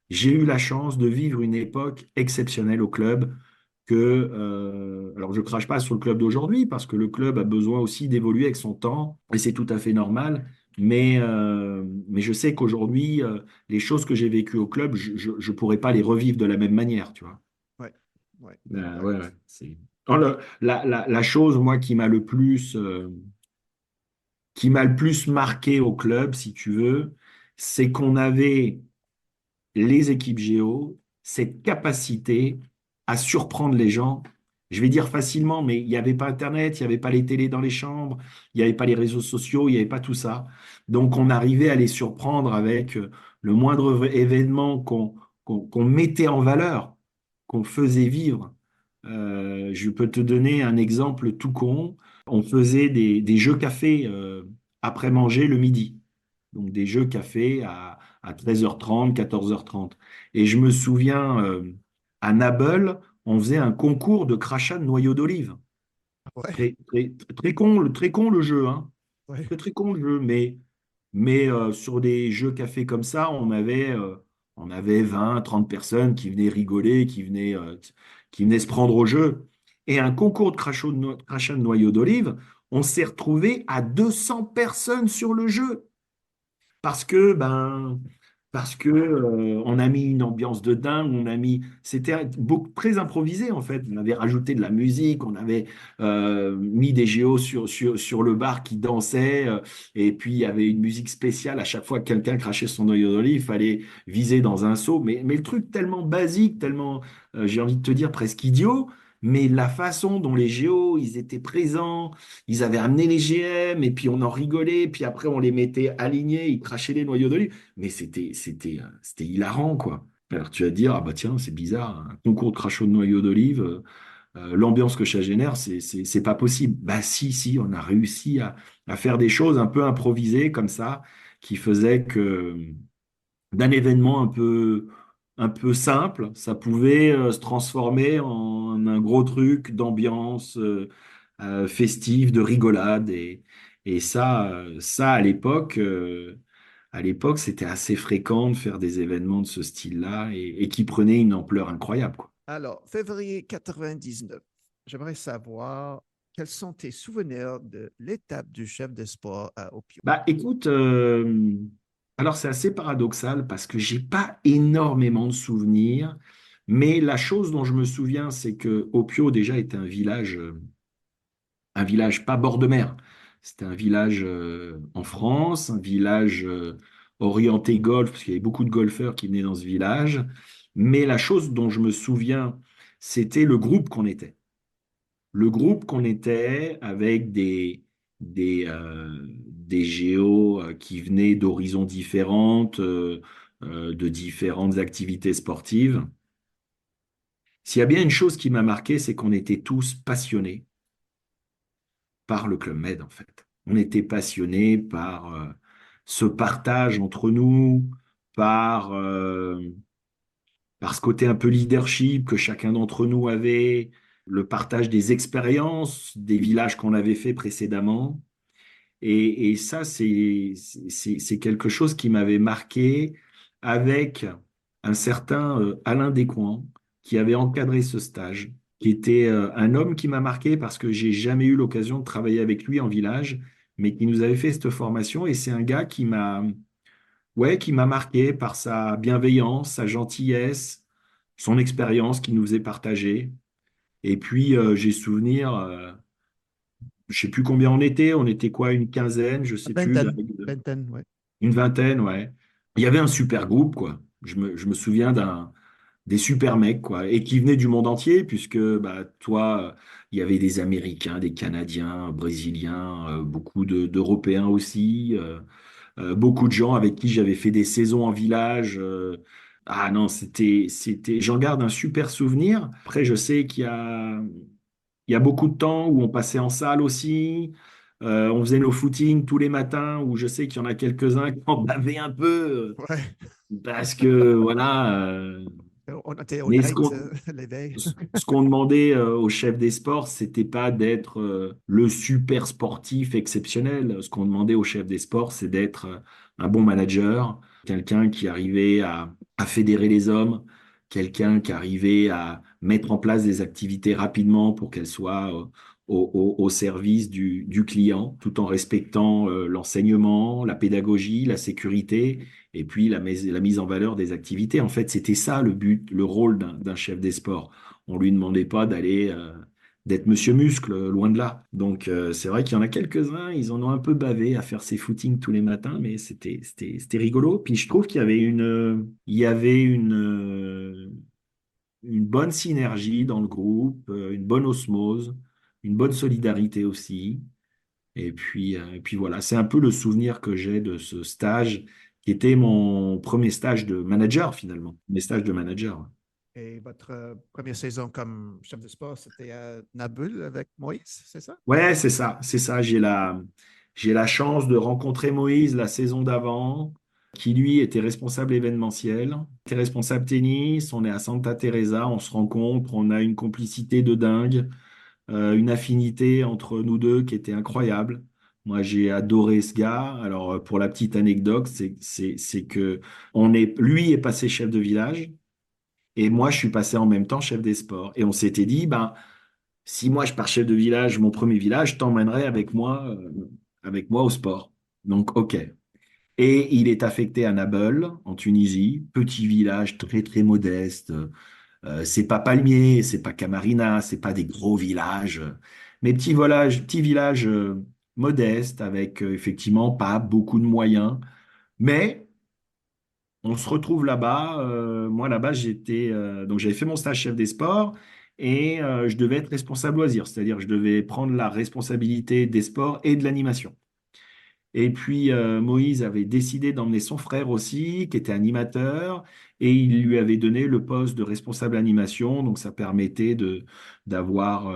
j'ai eu la chance de vivre une époque exceptionnelle au club alors je crache pas sur le club d'aujourd'hui parce que le club a besoin aussi d'évoluer avec son temps et c'est tout à fait normal. Mais je sais qu'aujourd'hui, les choses que j'ai vécues au club, je pourrais pas les revivre de la même manière, tu vois. Ouais, ouais, Ouais, exact. ouais, Oh, la chose, moi, qui m'a le plus marqué au club, si tu veux, c'est qu'on avait les équipes géo, cette capacité à surprendre les gens. Je vais dire facilement, mais il n'y avait pas Internet, il n'y avait pas les télés dans les chambres, il n'y avait pas les réseaux sociaux, il n'y avait pas tout ça. Donc on arrivait à les surprendre avec le moindre événement qu'on mettait en valeur, qu'on faisait vivre. Je peux te donner un exemple tout con. On faisait des jeux café après manger le midi. Donc des jeux café à 13h30, 14h30. Et je me souviens, à Naples, on faisait un concours de crachat de noyaux d'olive. Ouais, Très, très, très con le jeu, hein. ouais. Très, très con le jeu. Mais sur des jeux café comme ça, on avait 20, 30 personnes qui venaient rigoler, qui venaient se prendre au jeu. Et un concours de crachat de noyaux d'olive, on s'est retrouvé à 200 personnes sur le jeu. Parce que, ben, on a mis une ambiance de dingue, c'était très improvisé en fait. On avait rajouté de la musique, on avait mis des géos sur le bar qui dansaient, et puis il y avait une musique spéciale à chaque fois que quelqu'un crachait son noyau d'olive, il fallait viser dans un seau. Mais le truc tellement basique, tellement, j'ai envie de te dire presque idiot, mais la façon dont les géos, ils étaient présents, ils avaient amené les GM et puis on en rigolait, puis après on les mettait alignés, ils crachaient les noyaux d'olive. Mais c'était hilarant, quoi. Alors tu vas te dire, ah bah tiens, c'est bizarre, un concours de crachot de noyaux d'olive, l'ambiance que ça génère, c'est pas possible. Bah si, si, on a réussi à faire des choses un peu improvisées comme ça, qui faisaient que d'un événement un peu simple, ça pouvait se transformer en un gros truc d'ambiance festive, de rigolade. Et ça à l'époque, c'était assez fréquent de faire des événements de ce style-là et qui prenaient une ampleur incroyable, quoi. Alors, février 99, j'aimerais savoir quels sont tes souvenirs de l'étape du chef de sport à Opio. Bah, écoute, alors c'est assez paradoxal parce que j'ai pas énormément de souvenirs, mais la chose dont je me souviens, c'est que Opio déjà était un village pas bord de mer. C'était un village en France, un village orienté golf, parce qu'il y avait beaucoup de golfeurs qui venaient dans ce village. Mais la chose dont je me souviens, c'était le groupe qu'on était. Le groupe qu'on était avec des géos qui venaient d'horizons différentes, de différentes activités sportives. S'il y a bien une chose qui m'a marqué, c'est qu'on était tous passionnés par le Club Med, en fait. On était passionnés par ce partage entre nous, par, euh, par ce côté un peu leadership que chacun d'entre nous avait, le partage des expériences des villages qu'on avait fait précédemment. Et ça, c'est quelque chose qui m'avait marqué avec un certain Alain Descoings qui avait encadré ce stage, qui était un homme qui m'a marqué parce que j'ai jamais eu l'occasion de travailler avec lui en village, mais qui nous avait fait cette formation. Et c'est un gars ouais, qui m'a marqué par sa bienveillance, sa gentillesse, son expérience qu'il nous faisait partager. Et puis, j'ai souvenir, je sais plus combien on était quoi, une quinzaine, je sais plus, Vingtaine, vingtaine, ouais. une vingtaine, ouais. Il y avait un super groupe, quoi. Je me souviens des super mecs, quoi, et qui venaient du monde entier, puisque bah, toi, il y avait des Américains, des Canadiens, Brésiliens, beaucoup d'Européens aussi, beaucoup de gens avec qui j'avais fait des saisons en village. Ah non, j'en garde un super souvenir. Après, je sais il y a beaucoup de temps où on passait en salle aussi. On faisait nos footings tous les matins, où je sais qu'il y en a quelques-uns qui en bavaient un peu, Ouais. parce que voilà. On était au Mais night l'éveil. ce qu'on demandait au chef des sports, c'était pas d'être le super sportif exceptionnel. Ce qu'on demandait au chef des sports, c'est d'être un bon manager, quelqu'un qui arrivait à fédérer les hommes, quelqu'un qui arrivait à mettre en place des activités rapidement pour qu'elles soient au service du client, tout en respectant l'enseignement, la pédagogie, la sécurité et puis la mise en valeur des activités. En fait, c'était ça le but, le rôle d'un chef des sports. On lui demandait pas d'être Monsieur Muscle, loin de là. Donc, c'est vrai qu'il y en a quelques-uns, ils en ont un peu bavé à faire ces footings tous les matins, mais c'était rigolo. Puis je trouve qu'il y avait une bonne synergie dans le groupe, une bonne osmose, une bonne solidarité aussi. Et puis voilà, c'est un peu le souvenir que j'ai de ce stage qui était mon premier stage de manager finalement, mes stages de manager. Et votre première saison comme chef de sport, c'était à Nabull avec Moïse, c'est ça? Ouais, c'est ça, c'est ça. J'ai la chance de rencontrer Moïse la saison d'avant, qui lui était responsable événementiel, était responsable tennis. On est à Santa Teresa, on se rencontre, on a une complicité de dingue, une affinité entre nous deux qui était incroyable. Moi, j'ai adoré ce gars. Alors, pour la petite anecdote, c'est que lui est passé chef de village et moi, je suis passé en même temps chef des sports. Et on s'était dit, ben, si moi je pars chef de village, mon premier village, je t'emmènerai avec moi au sport. Donc, OK. Et il est affecté à Nabeul, en Tunisie, petit village très très modeste. C'est pas Palmier, c'est pas Camarina, c'est pas des gros villages, mais petit village modeste avec effectivement pas beaucoup de moyens. Mais on se retrouve là-bas. Moi là-bas, donc j'avais fait mon stage chef des sports et je devais être responsable loisirs, c'est-à-dire je devais prendre la responsabilité des sports et de l'animation. Et puis Moïse avait décidé d'emmener son frère aussi, qui était animateur, et il lui avait donné le poste de responsable animation. Donc ça permettait d'avoir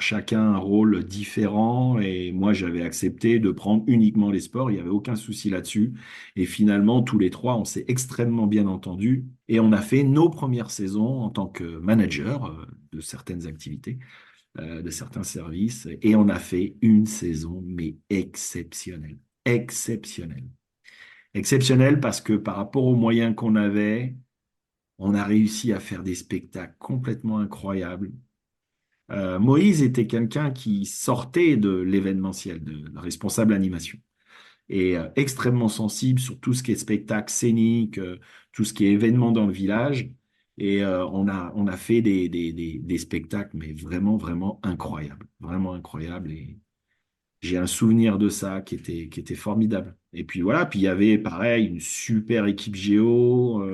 chacun un rôle différent. Et moi j'avais accepté de prendre uniquement les sports. Il n'y avait aucun souci là-dessus. Et finalement tous les trois, on s'est extrêmement bien entendus et on a fait nos premières saisons en tant que manager de certaines activités de certains services et on a fait une saison, mais exceptionnelle. Exceptionnelle. Exceptionnelle parce que par rapport aux moyens qu'on avait, on a réussi à faire des spectacles complètement incroyables. Moïse était quelqu'un qui sortait de l'événementiel, de la responsable animation, et extrêmement sensible sur tout ce qui est spectacle scénique, tout ce qui est événement dans le village. Et on a fait des spectacles, mais vraiment, vraiment incroyables. Vraiment incroyables. Et j'ai un souvenir de ça qui était formidable. Et puis voilà, puis il y avait pareil, une super équipe Géo.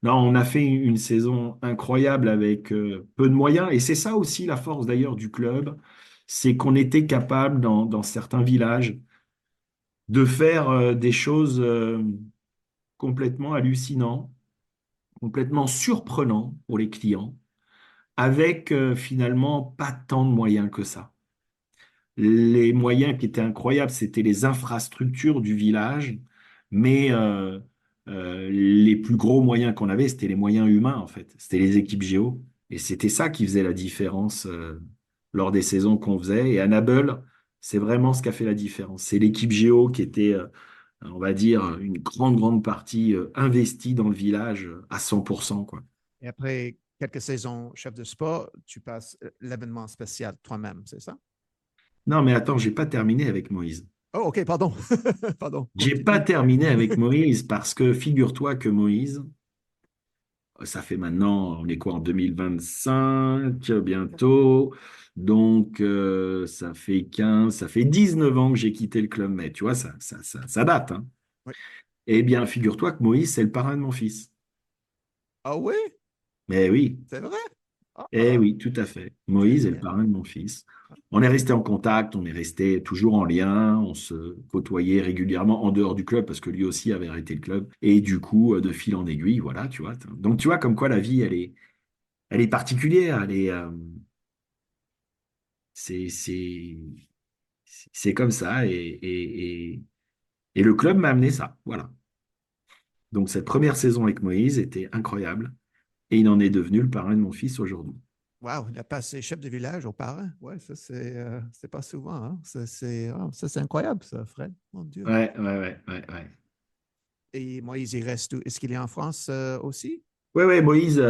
Non, on a fait une saison incroyable avec peu de moyens. Et c'est ça aussi la force d'ailleurs du club, c'est qu'on était capable dans certains villages de faire des choses complètement hallucinantes, complètement surprenantes pour les clients, avec finalement pas tant de moyens que ça. Les moyens qui étaient incroyables, c'était les infrastructures du village, mais les plus gros moyens qu'on avait, c'était les moyens humains, en fait. C'était les équipes géo. Et c'était ça qui faisait la différence lors des saisons qu'on faisait. Et Annabelle, c'est vraiment ce qui a fait la différence. C'est l'équipe géo qui était, on va dire, une grande partie investie dans le village à 100%, quoi. Et après quelques saisons chef de sport, tu passes l'événement spécial toi-même, c'est ça? Non, mais attends, j'ai pas terminé avec Moïse. Oh, OK, pardon. Pardon, J'ai pas continue. terminé avec Moïse parce que figure-toi que Moïse, ça fait maintenant, on est quoi en 2025 bientôt. Donc, ça fait 15, ça fait 19 ans que j'ai quitté le Club Med. Tu vois, ça date, hein. Oui. Eh bien, figure-toi que Moïse, c'est le parrain de mon fils. Ah oui, Mais oui, c'est vrai? eh Ah, oui, tout à fait. Moïse est le génial. parrain de mon fils. On est resté en contact, on est resté toujours en lien, on se côtoyait régulièrement en dehors du club parce que lui aussi avait arrêté le club. Et du coup, de fil en aiguille, voilà, tu vois. Donc, tu vois, comme quoi la vie, elle est particulière, c'est, c'est, c'est comme ça. Et le club m'a amené ça, voilà. Donc, cette première saison avec Moïse était incroyable et il en est devenu le parrain de mon fils aujourd'hui. Wow, il a passé chef de village aux parents. Ouais, ça, c'est pas souvent, hein. Ça, c'est incroyable, ça, Fred. Mon Dieu. Ouais, ouais, ouais, ouais, ouais. Et Moïse, il reste où? Est-ce qu'il est en France aussi? Ouais, ouais, Moïse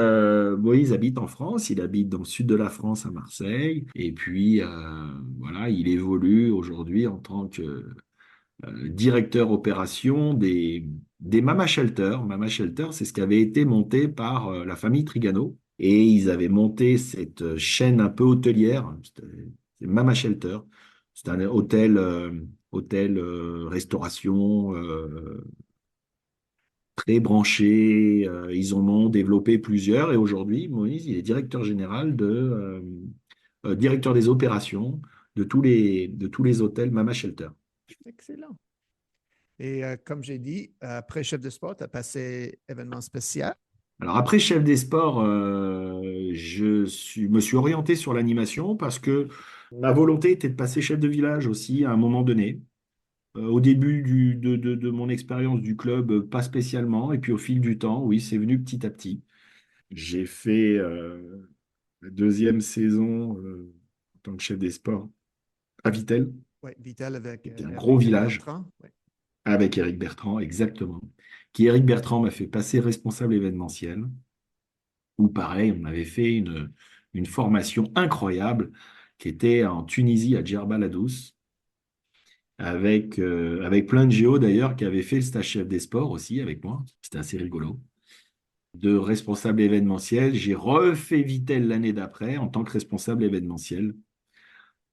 habite en France, il habite dans le sud de la France, à Marseille, et puis voilà, il évolue aujourd'hui en tant que directeur opération des Mama Shelter. Mama Shelter, c'est ce qui avait été monté par la famille Trigano, et ils avaient monté cette chaîne un peu hôtelière, c'est Mama Shelter, c'est un hôtel, restauration, très branchés. Ils en ont développé plusieurs et aujourd'hui, Moïse, il est directeur général directeur des opérations de tous les hôtels Mama Shelter. Excellent. Et comme j'ai dit, après chef de sport, tu as passé événement spécial. Alors après chef des sports, me suis orienté sur l'animation parce que ma volonté était de passer chef de village aussi à un moment donné. Au début de mon expérience du club, pas spécialement. Et puis au fil du temps, oui, c'est venu petit à petit. J'ai fait la deuxième saison en tant que chef des sports à Vittel, Oui, Vital avec c'était un gros Eric village Bertrand. Ouais. avec Éric Bertrand, exactement. Qui Éric Bertrand m'a fait passer responsable événementiel, où pareil, on avait fait une formation incroyable qui était en Tunisie, à Djerba la Douce, avec plein de géos d'ailleurs qui avaient fait le stage chef des sports aussi avec moi. C'était assez rigolo. De responsable événementiel, j'ai refait Vittel l'année d'après en tant que responsable événementiel,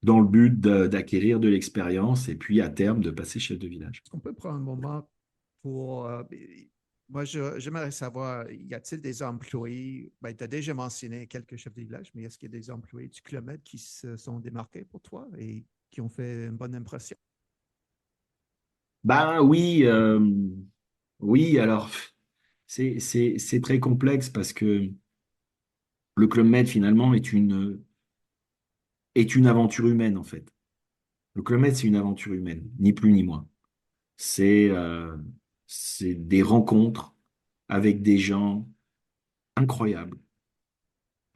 dans le but d'acquérir de l'expérience et puis à terme de passer chef de village. Est-ce qu'on peut prendre un moment pour. Moi, j'aimerais savoir, y a-t-il des employés? Ben, tu as déjà mentionné quelques chefs de village, mais est-ce qu'il y a des employés du Club Med qui se sont démarqués pour toi et qui ont fait une bonne impression? Ben oui, oui, alors c'est très complexe parce que le Club Med finalement est une aventure humaine en fait. Le Club Med, c'est une aventure humaine, ni plus ni moins. C'est c'est des rencontres avec des gens incroyables,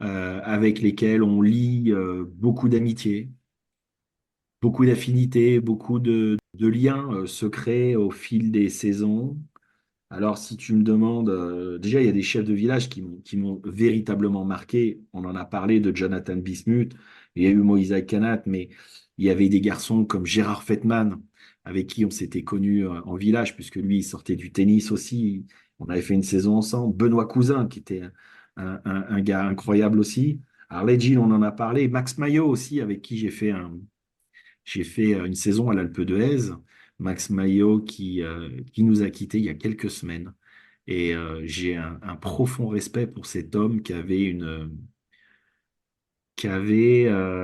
avec lesquels on lie beaucoup d'amitié, beaucoup d'affinités, beaucoup de liens se créent au fil des saisons. Alors, si tu me demandes, déjà, il y a des chefs de village qui m'ont véritablement marqué. On en a parlé de Jonathan Bismuth, il y a eu Moïse Kanat, mais il y avait des garçons comme Gérard Fettman, avec qui on s'était connus en village, puisque lui, il sortait du tennis aussi. On avait fait une saison ensemble. Benoît Cousin, qui était un gars incroyable aussi. Harley Gilles, on en a parlé. Max Maillot aussi, avec qui j'ai fait une saison à l'Alpe d'Huez. Max Maillot qui nous a quittés il y a quelques semaines. Et j'ai un profond respect pour cet homme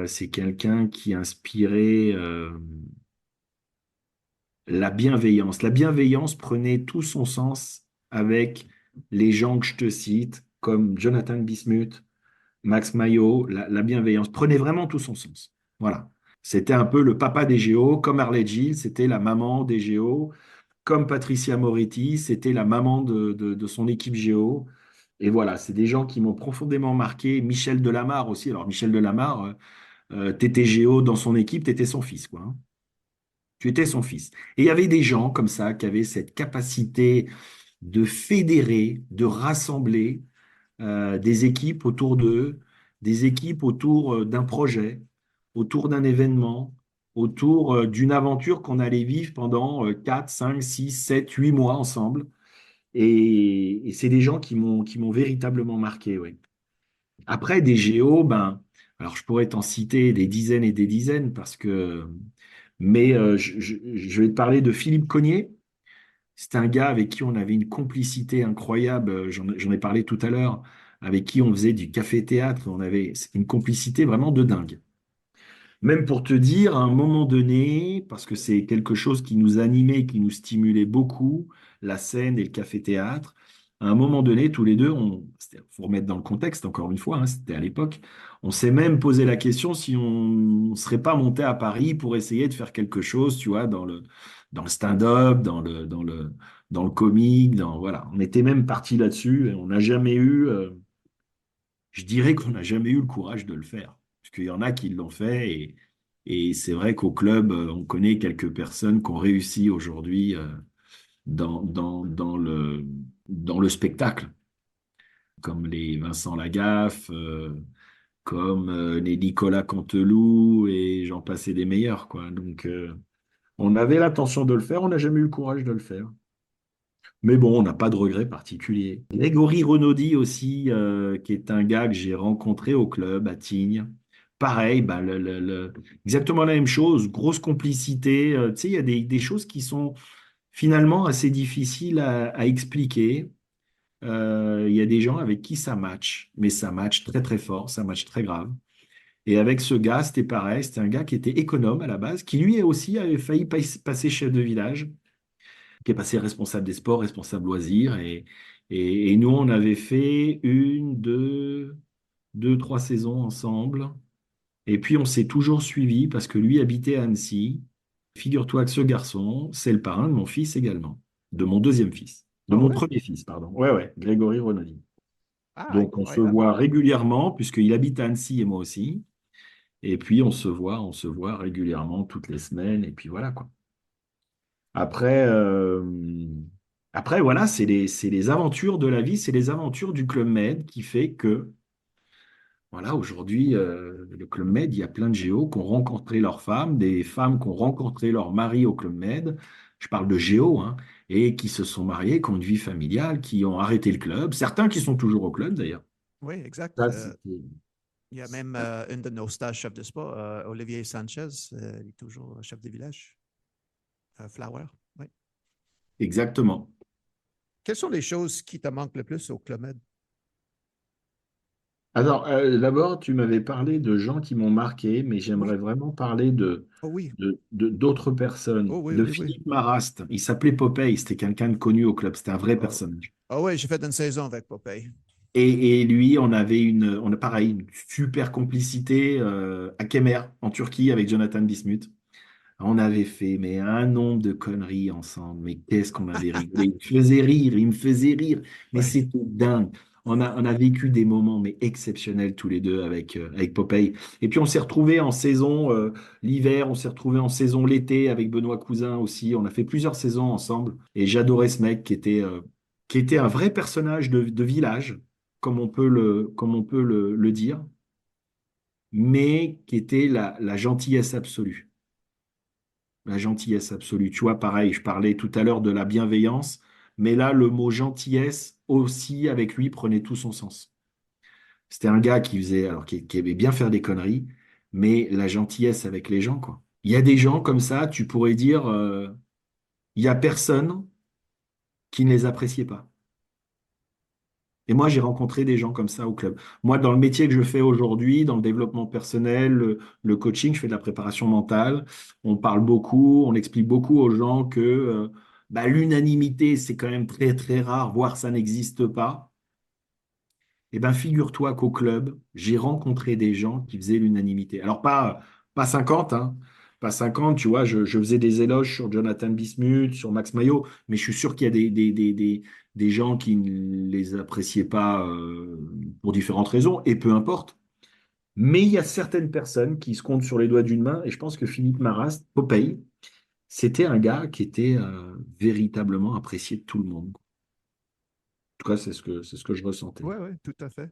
c'est quelqu'un qui inspirait la bienveillance. La bienveillance prenait tout son sens avec les gens que je te cite, comme Jonathan Bismuth, Max Maillot, la bienveillance prenait vraiment tout son sens. Voilà. C'était un peu le papa des Géos, comme Arlette Gilles, c'était la maman des Géos, comme Patricia Moretti, c'était la maman de son équipe Géo. Et voilà, c'est des gens qui m'ont profondément marqué. Michel Delamarre aussi. Alors, Michel Delamarre, t'étais Géo dans son équipe, t'étais son fils, quoi, hein. Tu étais son fils. Et il y avait des gens comme ça qui avaient cette capacité de fédérer, de rassembler des équipes autour d'eux, des équipes autour d'un projet, autour d'un événement. autour d'une aventure qu'on allait vivre pendant 4, 5, 6, 7, 8 mois ensemble. Et c'est des gens qui m'ont véritablement marqué, oui. Après, des géos, ben, alors je pourrais t'en citer des dizaines et des dizaines mais je vais te parler de Philippe Cognier. C'était un gars avec qui on avait une complicité incroyable. J'en ai parlé tout à l'heure, avec qui on faisait du café-théâtre. On avait une complicité vraiment de dingue. Même pour te dire, à un moment donné, parce que c'est quelque chose qui nous animait, qui nous stimulait beaucoup, la scène et le café-théâtre, à un moment donné, tous les deux, il faut remettre dans le contexte, encore une fois, hein, c'était à l'époque, on s'est même posé la question si on ne serait pas monté à Paris pour essayer de faire quelque chose, tu vois, dans le stand-up, dans le comique, voilà. On était même parti là-dessus et on n'a jamais eu, je dirais qu'on n'a jamais eu le courage de le faire. Parce qu'il y en a qui l'ont fait et c'est vrai qu'au club, on connaît quelques personnes qui ont réussi aujourd'hui dans le spectacle, comme les Vincent Lagaffe, comme les Nicolas Canteloup et j'en passais des meilleurs, quoi. Donc, on avait l'intention de le faire, on n'a jamais eu le courage de le faire. Mais bon, on n'a pas de regret particulier. Grégory Renaudy aussi, qui est un gars que j'ai rencontré au club à Tignes. Pareil, bah, exactement la même chose, grosse complicité. Tu sais, il y a des choses qui sont finalement assez difficiles à expliquer. Il y a des gens avec qui ça match, mais ça match très très fort, ça match très grave. Et avec ce gars, c'était pareil, c'était un gars qui était économe à la base, qui lui aussi avait failli passer chef de village qui est passé responsable des sports, responsable loisirs. Et nous, on avait fait une, deux, trois saisons ensemble. Et puis, on s'est toujours suivi parce que lui habitait à Annecy. Figure-toi que ce garçon, c'est le parrain de mon fils également, de mon deuxième fils, de Ah mon ouais? premier fils, pardon. Ouais, ouais, Grégory Renoli. Ah, Donc, on se incroyable. voit régulièrement puisqu'il habite à Annecy et moi aussi. Et puis, on se voit régulièrement toutes les semaines. Et puis, voilà, quoi. Après, voilà, c'est les aventures de la vie, c'est les aventures du Club Med qui fait que, voilà, aujourd'hui, le Club Med, il y a plein de géos qui ont rencontré leurs femmes, des femmes qui ont rencontré leur mari au Club Med. Je parle de géos, hein, et qui se sont mariés, qui ont une vie familiale, qui ont arrêté le club. Certains qui sont toujours au club, d'ailleurs. Oui, exact. Ça, c'était- Il y a même une de nos stages chefs de spa, Olivier Sanchez, il est toujours chef de village, Flower. Oui. Exactement. Quelles sont les choses qui te manquent le plus au Club Med? Alors, d'abord, tu m'avais parlé de gens qui m'ont marqué, mais Oui. j'aimerais vraiment parler Oh oui. d'autres Oh personnes. oui, De oui, oui. Philippe Maraste. Il s'appelait Popeye, c'était quelqu'un de connu au club, c'était un vrai Oh, personnage. oh oui, j'ai fait une saison avec Popeye. Et lui, on a pareil, une super complicité à Kemer, en Turquie, avec Jonathan Bismuth. On avait fait mais un nombre de conneries ensemble. Mais qu'est-ce qu'on avait rigolé. Il me faisait rire. Mais Oui. c'était dingue. On a vécu des moments mais exceptionnels tous les deux avec Popeye. Et puis on s'est retrouvés en saison l'hiver, on s'est retrouvés en saison l'été avec Benoît Cousin aussi. On a fait plusieurs saisons ensemble. Et j'adorais ce mec qui était un vrai personnage de village, comme on peut le dire, mais qui était la gentillesse absolue. La gentillesse absolue. Tu vois, pareil, je parlais tout à l'heure de la bienveillance, mais là, le mot gentillesse aussi, avec lui, prenait tout son sens. C'était un gars qui aimait bien faire des conneries, mais la gentillesse avec les gens, quoi. Il y a des gens comme ça, tu pourrais dire, il y a personne qui ne les appréciait pas. Et moi, j'ai rencontré des gens comme ça au club. Moi, dans le métier que je fais aujourd'hui, dans le développement personnel, le coaching, je fais de la préparation mentale. On parle beaucoup, on explique beaucoup aux gens que bah, l'unanimité, c'est quand même très, très rare, voire ça n'existe pas. Eh bien, figure-toi qu'au club, j'ai rencontré des gens qui faisaient l'unanimité. Alors, pas 50, hein. Pas 50, tu vois, je faisais des éloges sur Jonathan Bismuth, sur Max Mayo, mais je suis sûr qu'il y a des gens qui ne les appréciaient pas pour différentes raisons, et peu importe. Mais il y a certaines personnes qui se comptent sur les doigts d'une main, et je pense que Philippe Maras, Popeye, c'était un gars qui était véritablement apprécié de tout le monde. En tout cas, c'est ce que je ressentais. Oui, oui, tout à fait.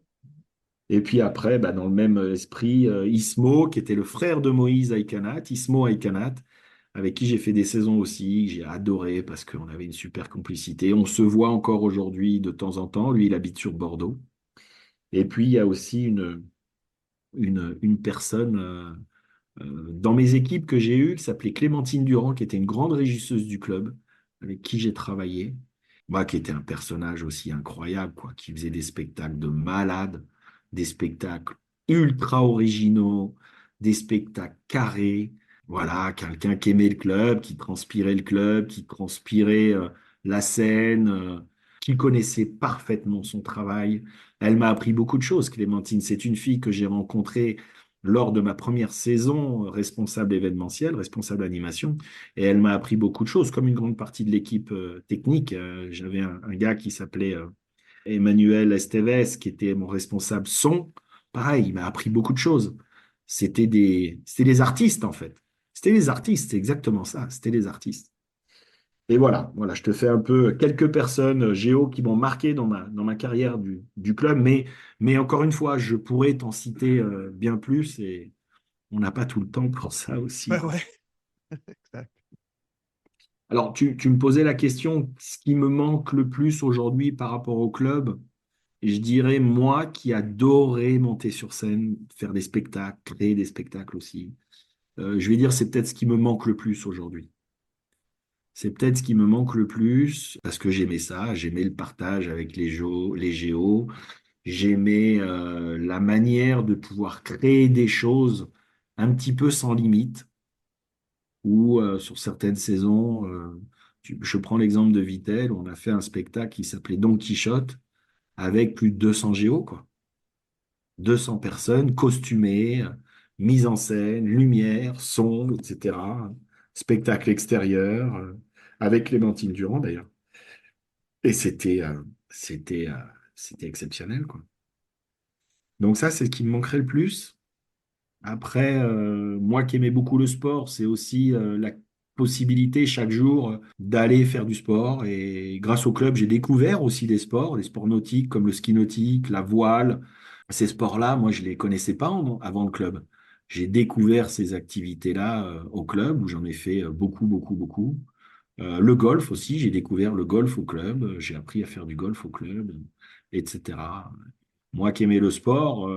Et puis après, bah, dans le même esprit, Ismo, qui était le frère de Moïse Aïkanat, Ismo Aïkanat, avec qui j'ai fait des saisons aussi, que j'ai adoré parce qu'on avait une super complicité. On se voit encore aujourd'hui de temps en temps. Lui, il habite sur Bordeaux. Et puis, il y a aussi une personne dans mes équipes que j'ai eues qui s'appelait Clémentine Durand, qui était une grande régisseuse du club, avec qui j'ai travaillé. Moi, qui était un personnage aussi incroyable, quoi, qui faisait des spectacles de malades, des spectacles ultra originaux, des spectacles carrés. Voilà, quelqu'un qui aimait le club, qui transpirait la scène, qui connaissait parfaitement son travail. Elle m'a appris beaucoup de choses, Clémentine. C'est une fille que j'ai rencontrée lors de ma première saison responsable événementiel, responsable animation, et elle m'a appris beaucoup de choses, comme une grande partie de l'équipe technique. J'avais un gars qui s'appelait Emmanuel Esteves, qui était mon responsable son. Pareil, il m'a appris beaucoup de choses. C'était des artistes, en fait. C'était des artistes, c'est exactement ça. C'était des artistes. Et voilà, je te fais un peu quelques personnes géo qui m'ont marqué dans ma carrière du club, mais encore une fois, je pourrais t'en citer bien plus et on n'a pas tout le temps pour ça aussi, Ouais, quoi. ouais, exact. Alors, tu me posais la question, ce qui me manque le plus aujourd'hui par rapport au club, et je dirais moi qui adorais monter sur scène, faire des spectacles, créer des spectacles aussi. Je vais dire, c'est peut-être ce qui me manque le plus aujourd'hui. C'est peut-être ce qui me manque le plus parce que j'aimais ça, j'aimais le partage avec les géos, j'aimais la manière de pouvoir créer des choses un petit peu sans limite ou sur certaines saisons, je prends l'exemple de Vitel, on a fait un spectacle qui s'appelait Don Quichotte avec plus de 200 géos, quoi. 200 personnes costumées, mise en scène, lumière, son, etc. Spectacle extérieur, avec Clémentine Durand d'ailleurs. Et c'était, c'était exceptionnel, quoi. Donc ça, c'est ce qui me manquerait le plus. Après, moi qui aimais beaucoup le sport, c'est aussi la possibilité chaque jour d'aller faire du sport. Et grâce au club, j'ai découvert aussi des sports nautiques comme le ski nautique, la voile. Ces sports-là, moi, je les connaissais pas avant le club. J'ai découvert ces activités-là au club où j'en ai fait beaucoup, beaucoup, beaucoup. Le golf aussi, j'ai découvert le golf au club. J'ai appris à faire du golf au club, etc. Moi qui aimais le sport,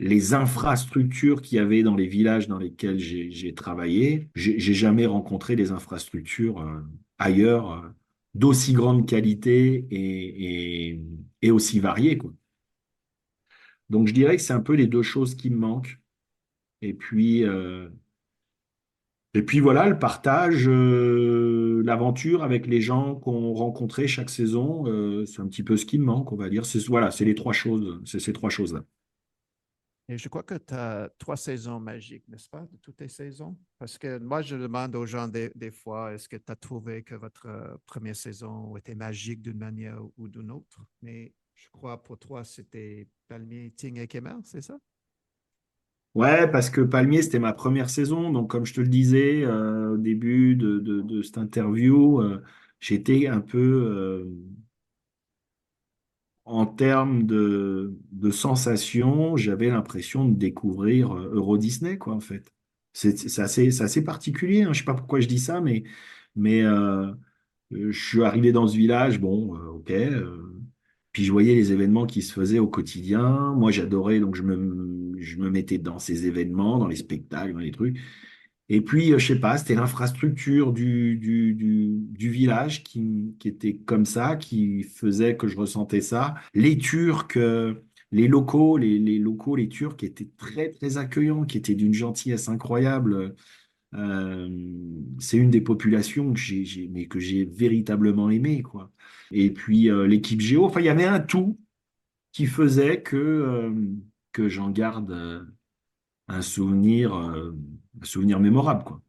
les infrastructures qu'il y avait dans les villages dans lesquels j'ai travaillé, j'ai jamais rencontré des infrastructures ailleurs d'aussi grande qualité et aussi variées, quoi. Donc je dirais que c'est un peu les deux choses qui me manquent. Et puis, euh, et puis voilà, le partage, l'aventure avec les gens qu'on rencontrait chaque saison, c'est un petit peu ce qui me manque, on va dire. Voilà, c'est les trois choses, c'est ces trois choses-là. Et je crois que tu as 3 saisons magiques, n'est-ce pas, de toutes tes saisons? Parce que moi, je demande aux gens des fois, est-ce que tu as trouvé que votre première saison était magique d'une manière ou d'une autre? Mais je crois pour toi, c'était Palmier, Ting et Kemer, c'est ça? Ouais, parce que Palmier, c'était ma première saison. Donc, comme je te le disais au début de cette interview, j'étais un peu en termes de sensations, j'avais l'impression de découvrir Euro Disney, quoi, en fait. C'est assez particulier, hein. Je sais pas pourquoi je dis ça, mais je suis arrivé dans ce village, bon, ok. Puis je voyais les événements qui se faisaient au quotidien. Moi, j'adorais, donc je me mettais dans ces événements, dans les spectacles, dans les trucs. Et puis, je sais pas, c'était l'infrastructure du village qui était comme ça, qui faisait que je ressentais ça. Les Turcs, les locaux, les Turcs étaient très, très accueillants, qui étaient d'une gentillesse incroyable. C'est une des populations mais que j'ai véritablement aimé, quoi. Et puis l'équipe Géo, enfin, il y avait un tout qui faisait que j'en garde un un souvenir mémorable, quoi.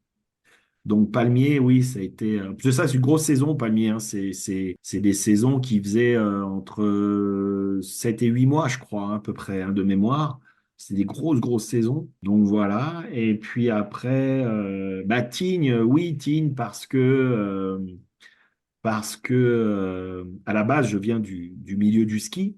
Donc Palmier, oui, ça a été. Parce que ça, c'est une grosse saison, Palmier, hein. C'est des saisons qui faisaient entre 7 et 8 mois, je crois, hein, à peu près, hein, de mémoire. C'est des grosses, grosses saisons. Donc voilà. Et puis après, bah, Tignes, oui, Tignes, parce que à la base, je viens du milieu du ski.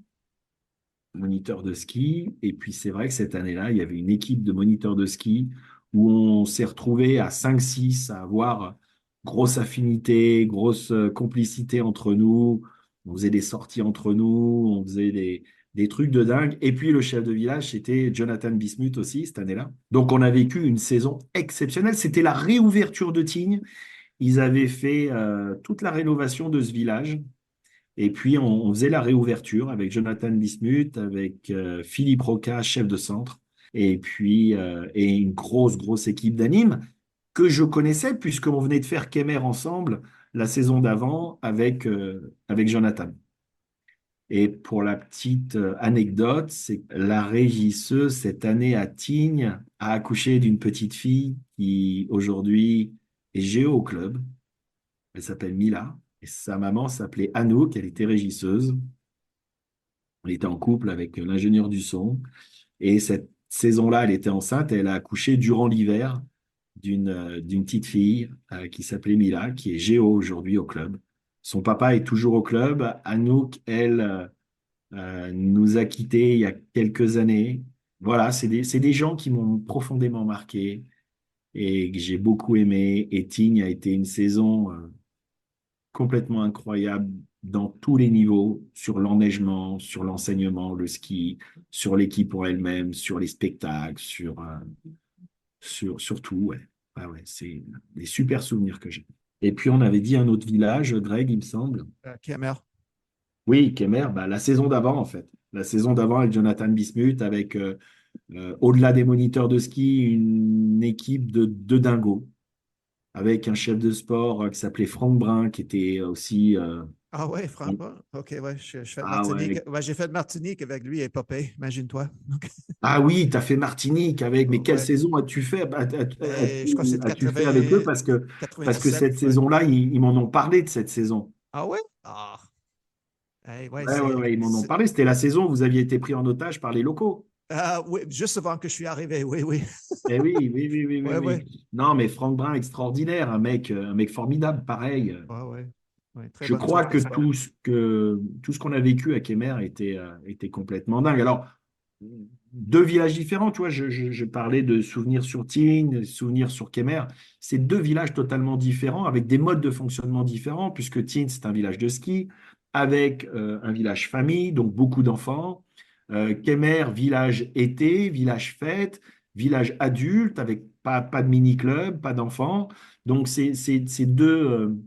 moniteur de ski. Et puis, c'est vrai que cette année-là, il y avait une équipe de moniteurs de ski où on s'est retrouvé à 5-6 à avoir grosse affinité, grosse complicité entre nous. On faisait des sorties entre nous, on faisait des trucs de dingue. Et puis, le chef de village, c'était Jonathan Bismuth aussi, cette année-là. Donc, on a vécu une saison exceptionnelle. C'était la réouverture de Tignes. Ils avaient fait toute la rénovation de ce village. Et puis, on faisait la réouverture avec Jonathan Bismuth, avec Philippe Roca, chef de centre, et puis et une grosse équipe d'animes que je connaissais puisqu'on venait de faire Kemer ensemble la saison d'avant avec Jonathan. Et pour la petite anecdote, c'est que la régisseuse, cette année à Tignes, a accouché d'une petite fille qui aujourd'hui est géo au club. Elle s'appelle Mila. Et sa maman s'appelait Anouk, elle était régisseuse. Elle était en couple avec l'ingénieur du son. Et cette saison-là, elle était enceinte et elle a accouché durant l'hiver d'une petite fille qui s'appelait Mila, qui est géo aujourd'hui au club. Son papa est toujours au club. Anouk, elle, nous a quittés il y a quelques années. Voilà, c'est des gens qui m'ont profondément marqué et que j'ai beaucoup aimé. Et Tignes a été une saison complètement incroyable dans tous les niveaux, sur l'enneigement, sur l'enseignement, le ski, sur l'équipe pour elle-même, sur les spectacles, sur tout. Ouais. Ah ouais, c'est des super souvenirs que j'ai. Et puis on avait dit un autre village, Greg, il me semble. Kemer. Oui, Kemer, bah, la saison d'avant en fait. La saison d'avant avec Jonathan Bismuth, avec au-delà des moniteurs de ski, une équipe de dingos, avec un chef de sport qui s'appelait Franck Brun, qui était aussi Ah ouais, Franck. OK, ouais, je fais de ah Martinique. ouais. Ouais, j'ai fait de Martinique avec lui et Popé, imagine-toi. Donc, Ah oui, tu as fait Martinique avec, mais quelle ouais. saison as-tu fait? Je crois que c'est de As-tu fait avec eux? 80, Parce que 97. cette Ouais. saison-là, ils m'en ont parlé de cette saison. Ah ouais? Ah. Hey, ouais, Ouais, ils m'en ont parlé. C'était la saison où vous aviez été pris en otage par les locaux. ah, oui, juste avant que je suis arrivé, oui, oui. Eh oui, oui, oui, oui, oui, Ouais, ouais. oui. Non, mais Franck Brun, extraordinaire, un mec formidable, pareil. Ouais, ouais. Ouais, très Je bonne crois que souvenir. tout ce qu'on a vécu à Kemer était complètement dingue. Alors, deux villages différents, tu vois, je parlais de souvenirs sur Tignes, souvenirs sur Kemer. C'est deux villages totalement différents, avec des modes de fonctionnement différents, puisque Tignes, c'est un village de ski, avec un village famille, donc beaucoup d'enfants. Kemer, village été, village fête, village adulte, avec pas de mini-club, pas d'enfants. Donc, c'est deux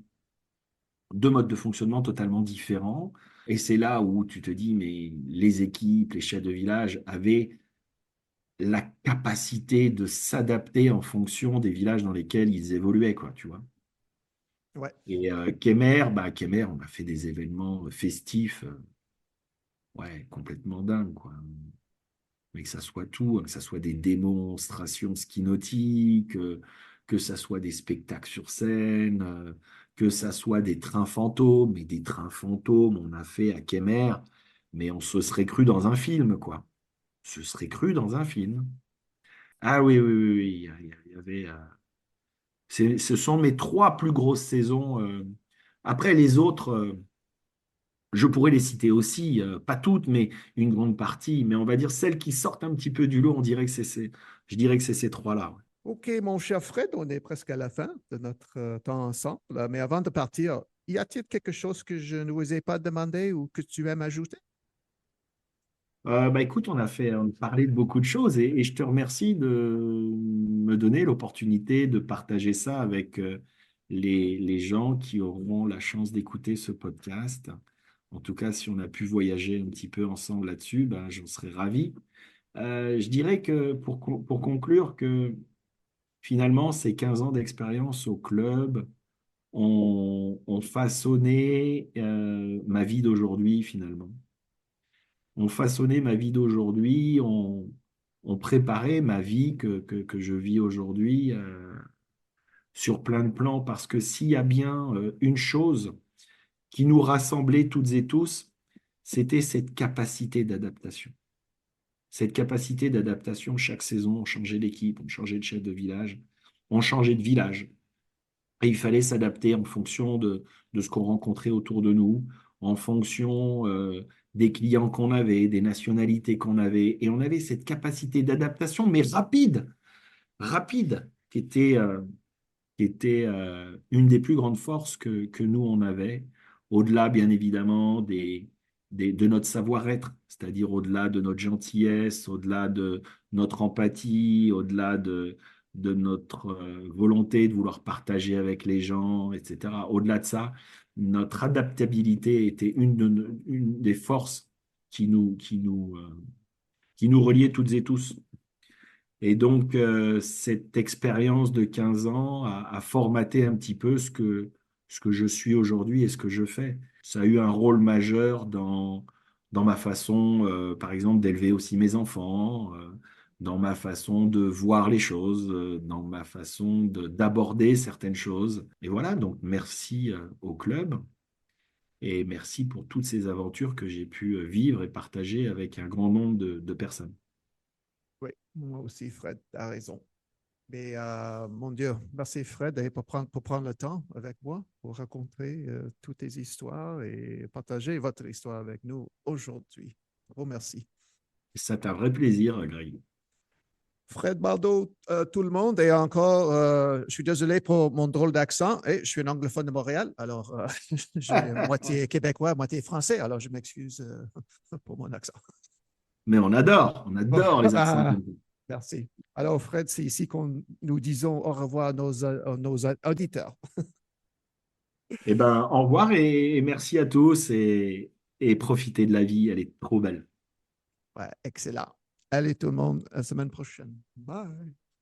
modes de fonctionnement totalement différents. Et c'est là où tu te dis, mais les équipes, les chefs de village avaient la capacité de s'adapter en fonction des villages dans lesquels ils évoluaient, quoi, tu vois. Ouais, Et Kemer, on a fait des événements festifs, ouais, complètement dingues, quoi. Mais que ça soit tout, hein, que ça soit des démonstrations ski nautiques, que ça soit des spectacles sur scène, que ça soit des trains fantômes. Et des trains fantômes, on a fait à Kemer, mais on se serait cru dans un film, quoi. Se serait cru dans un film. Ah oui, oui, oui, oui, il y avait. Ce sont mes trois plus grosses saisons. Après, les autres, je pourrais les citer aussi, pas toutes, mais une grande partie. Mais on va dire celles qui sortent un petit peu du lot, on dirait que je dirais que c'est ces trois-là. Ouais. OK, mon cher Fred, on est presque à la fin de notre temps ensemble. Mais avant de partir, y a-t-il quelque chose que je ne vous ai pas demandé ou que tu aimes ajouter? Écoute, on a parlé de beaucoup de choses et je te remercie de me donner l'opportunité de partager ça avec les gens qui auront la chance d'écouter ce podcast. En tout cas, si on a pu voyager un petit peu ensemble là-dessus, ben, j'en serais ravi. Je dirais que pour conclure, que finalement, ces 15 ans d'expérience au club ont façonné ma vie d'aujourd'hui, finalement. Ont façonné ma vie d'aujourd'hui, ont préparé ma vie que je vis aujourd'hui sur plein de plans, parce que s'il y a bien une chose qui nous rassemblait toutes et tous, c'était cette capacité d'adaptation. Cette capacité d'adaptation, chaque saison, on changeait d'équipe, on changeait de chef de village, on changeait de village. Et il fallait s'adapter en fonction de ce qu'on rencontrait autour de nous. en fonction des clients qu'on avait, des nationalités qu'on avait. Et on avait cette capacité d'adaptation, mais rapide, qui était une des plus grandes forces que nous, on avait, au-delà, bien évidemment, de notre savoir-être, c'est-à-dire au-delà de notre gentillesse, au-delà de notre empathie, au-delà de notre volonté de vouloir partager avec les gens, etc. Au-delà de ça, notre adaptabilité était une des forces qui nous reliait toutes et tous. Et donc, cette expérience de 15 ans a formaté un petit peu ce que je suis aujourd'hui et ce que je fais. Ça a eu un rôle majeur dans ma façon, par exemple, d'élever aussi mes enfants, dans ma façon de voir les choses, dans ma façon d'aborder certaines choses. Et voilà, donc merci, au club et merci pour toutes ces aventures que j'ai pu vivre et partager avec un grand nombre de personnes. Oui, moi aussi, Fred, tu as raison. Mais mon Dieu, merci Fred pour prendre le temps avec moi pour raconter toutes tes histoires et partager votre histoire avec nous aujourd'hui. Gros merci. C'est un vrai plaisir, Greg. Fred Baldo, tout le monde, et encore, je suis désolé pour mon drôle d'accent. Et je suis un anglophone de Montréal, alors je suis moitié québécois, moitié français, alors je m'excuse pour mon accent. Mais on adore les accents. Merci. Alors, Fred, c'est ici que nous disons au revoir à nos auditeurs. Eh ben, au revoir et merci à tous et profitez de la vie, elle est trop belle. Ouais, excellent. Allez, tout le monde, à la semaine prochaine. Bye.